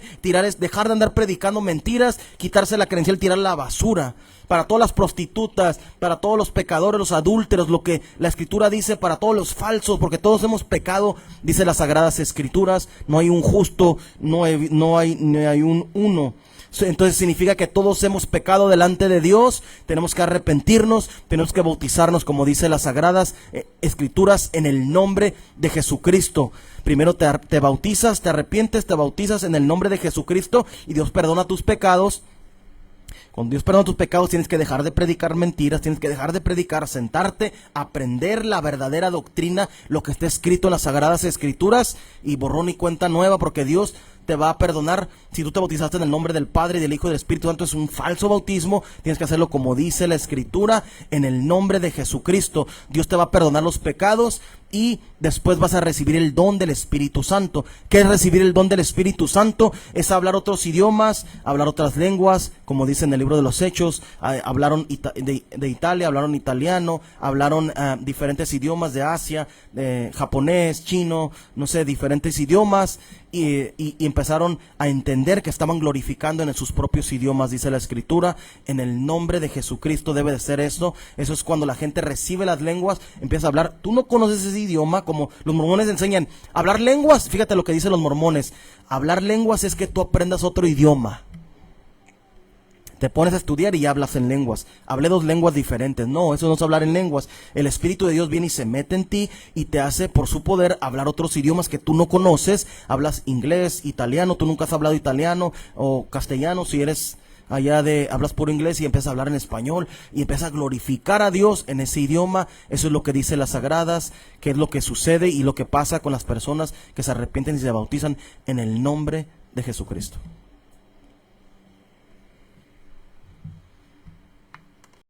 dejar de andar predicando mentiras, quitarse la credencial, tirar la basura. Para todas las prostitutas, para todos los pecadores, los adúlteros, lo que la Escritura dice, para todos los falsos, porque todos hemos pecado, dice las Sagradas Escrituras. No hay un justo, no hay un uno. Entonces significa que todos hemos pecado delante de Dios. Tenemos que arrepentirnos, tenemos que bautizarnos, como dice las Sagradas Escrituras, en el nombre de Jesucristo. Primero te bautizas, te arrepientes, te bautizas en el nombre de Jesucristo, y Dios perdona tus pecados. Cuando Dios perdona tus pecados, tienes que dejar de predicar mentiras, tienes que dejar de predicar, sentarte, aprender la verdadera doctrina, lo que está escrito en las Sagradas Escrituras, y borrón y cuenta nueva, porque Dios te va a perdonar. Si tú te bautizaste en el nombre del Padre, y del Hijo y del Espíritu Santo, es un falso bautismo. Tienes que hacerlo como dice la Escritura, en el nombre de Jesucristo. Dios te va a perdonar los pecados, y después vas a recibir el don del Espíritu Santo. ¿Qué es recibir el don del Espíritu Santo? Es hablar otros idiomas, hablar otras lenguas, como dice en el libro de los Hechos. Hablaron de Italia, hablaron italiano, hablaron diferentes idiomas de Asia, japonés, chino, no sé, diferentes idiomas, y empezaron a entender que estaban glorificando en sus propios idiomas, dice la Escritura. En el nombre de Jesucristo debe de ser eso. Eso es cuando la gente recibe las lenguas, empieza a hablar. Tú no conoces ese idioma, como los mormones enseñan hablar lenguas. Fíjate lo que dicen los mormones: hablar lenguas es que tú aprendas otro idioma. Te pones a estudiar y hablas en lenguas. Hablé 2 lenguas diferentes. No, eso no es hablar en lenguas. El Espíritu de Dios viene y se mete en ti y te hace, por su poder, hablar otros idiomas que tú no conoces. Hablas inglés, italiano. Tú nunca has hablado italiano o castellano. Si eres hablas puro inglés, y empiezas a hablar en español y empiezas a glorificar a Dios en ese idioma. Eso es lo que dice las Sagradas, que es lo que sucede y lo que pasa con las personas que se arrepienten y se bautizan en el nombre de Jesucristo.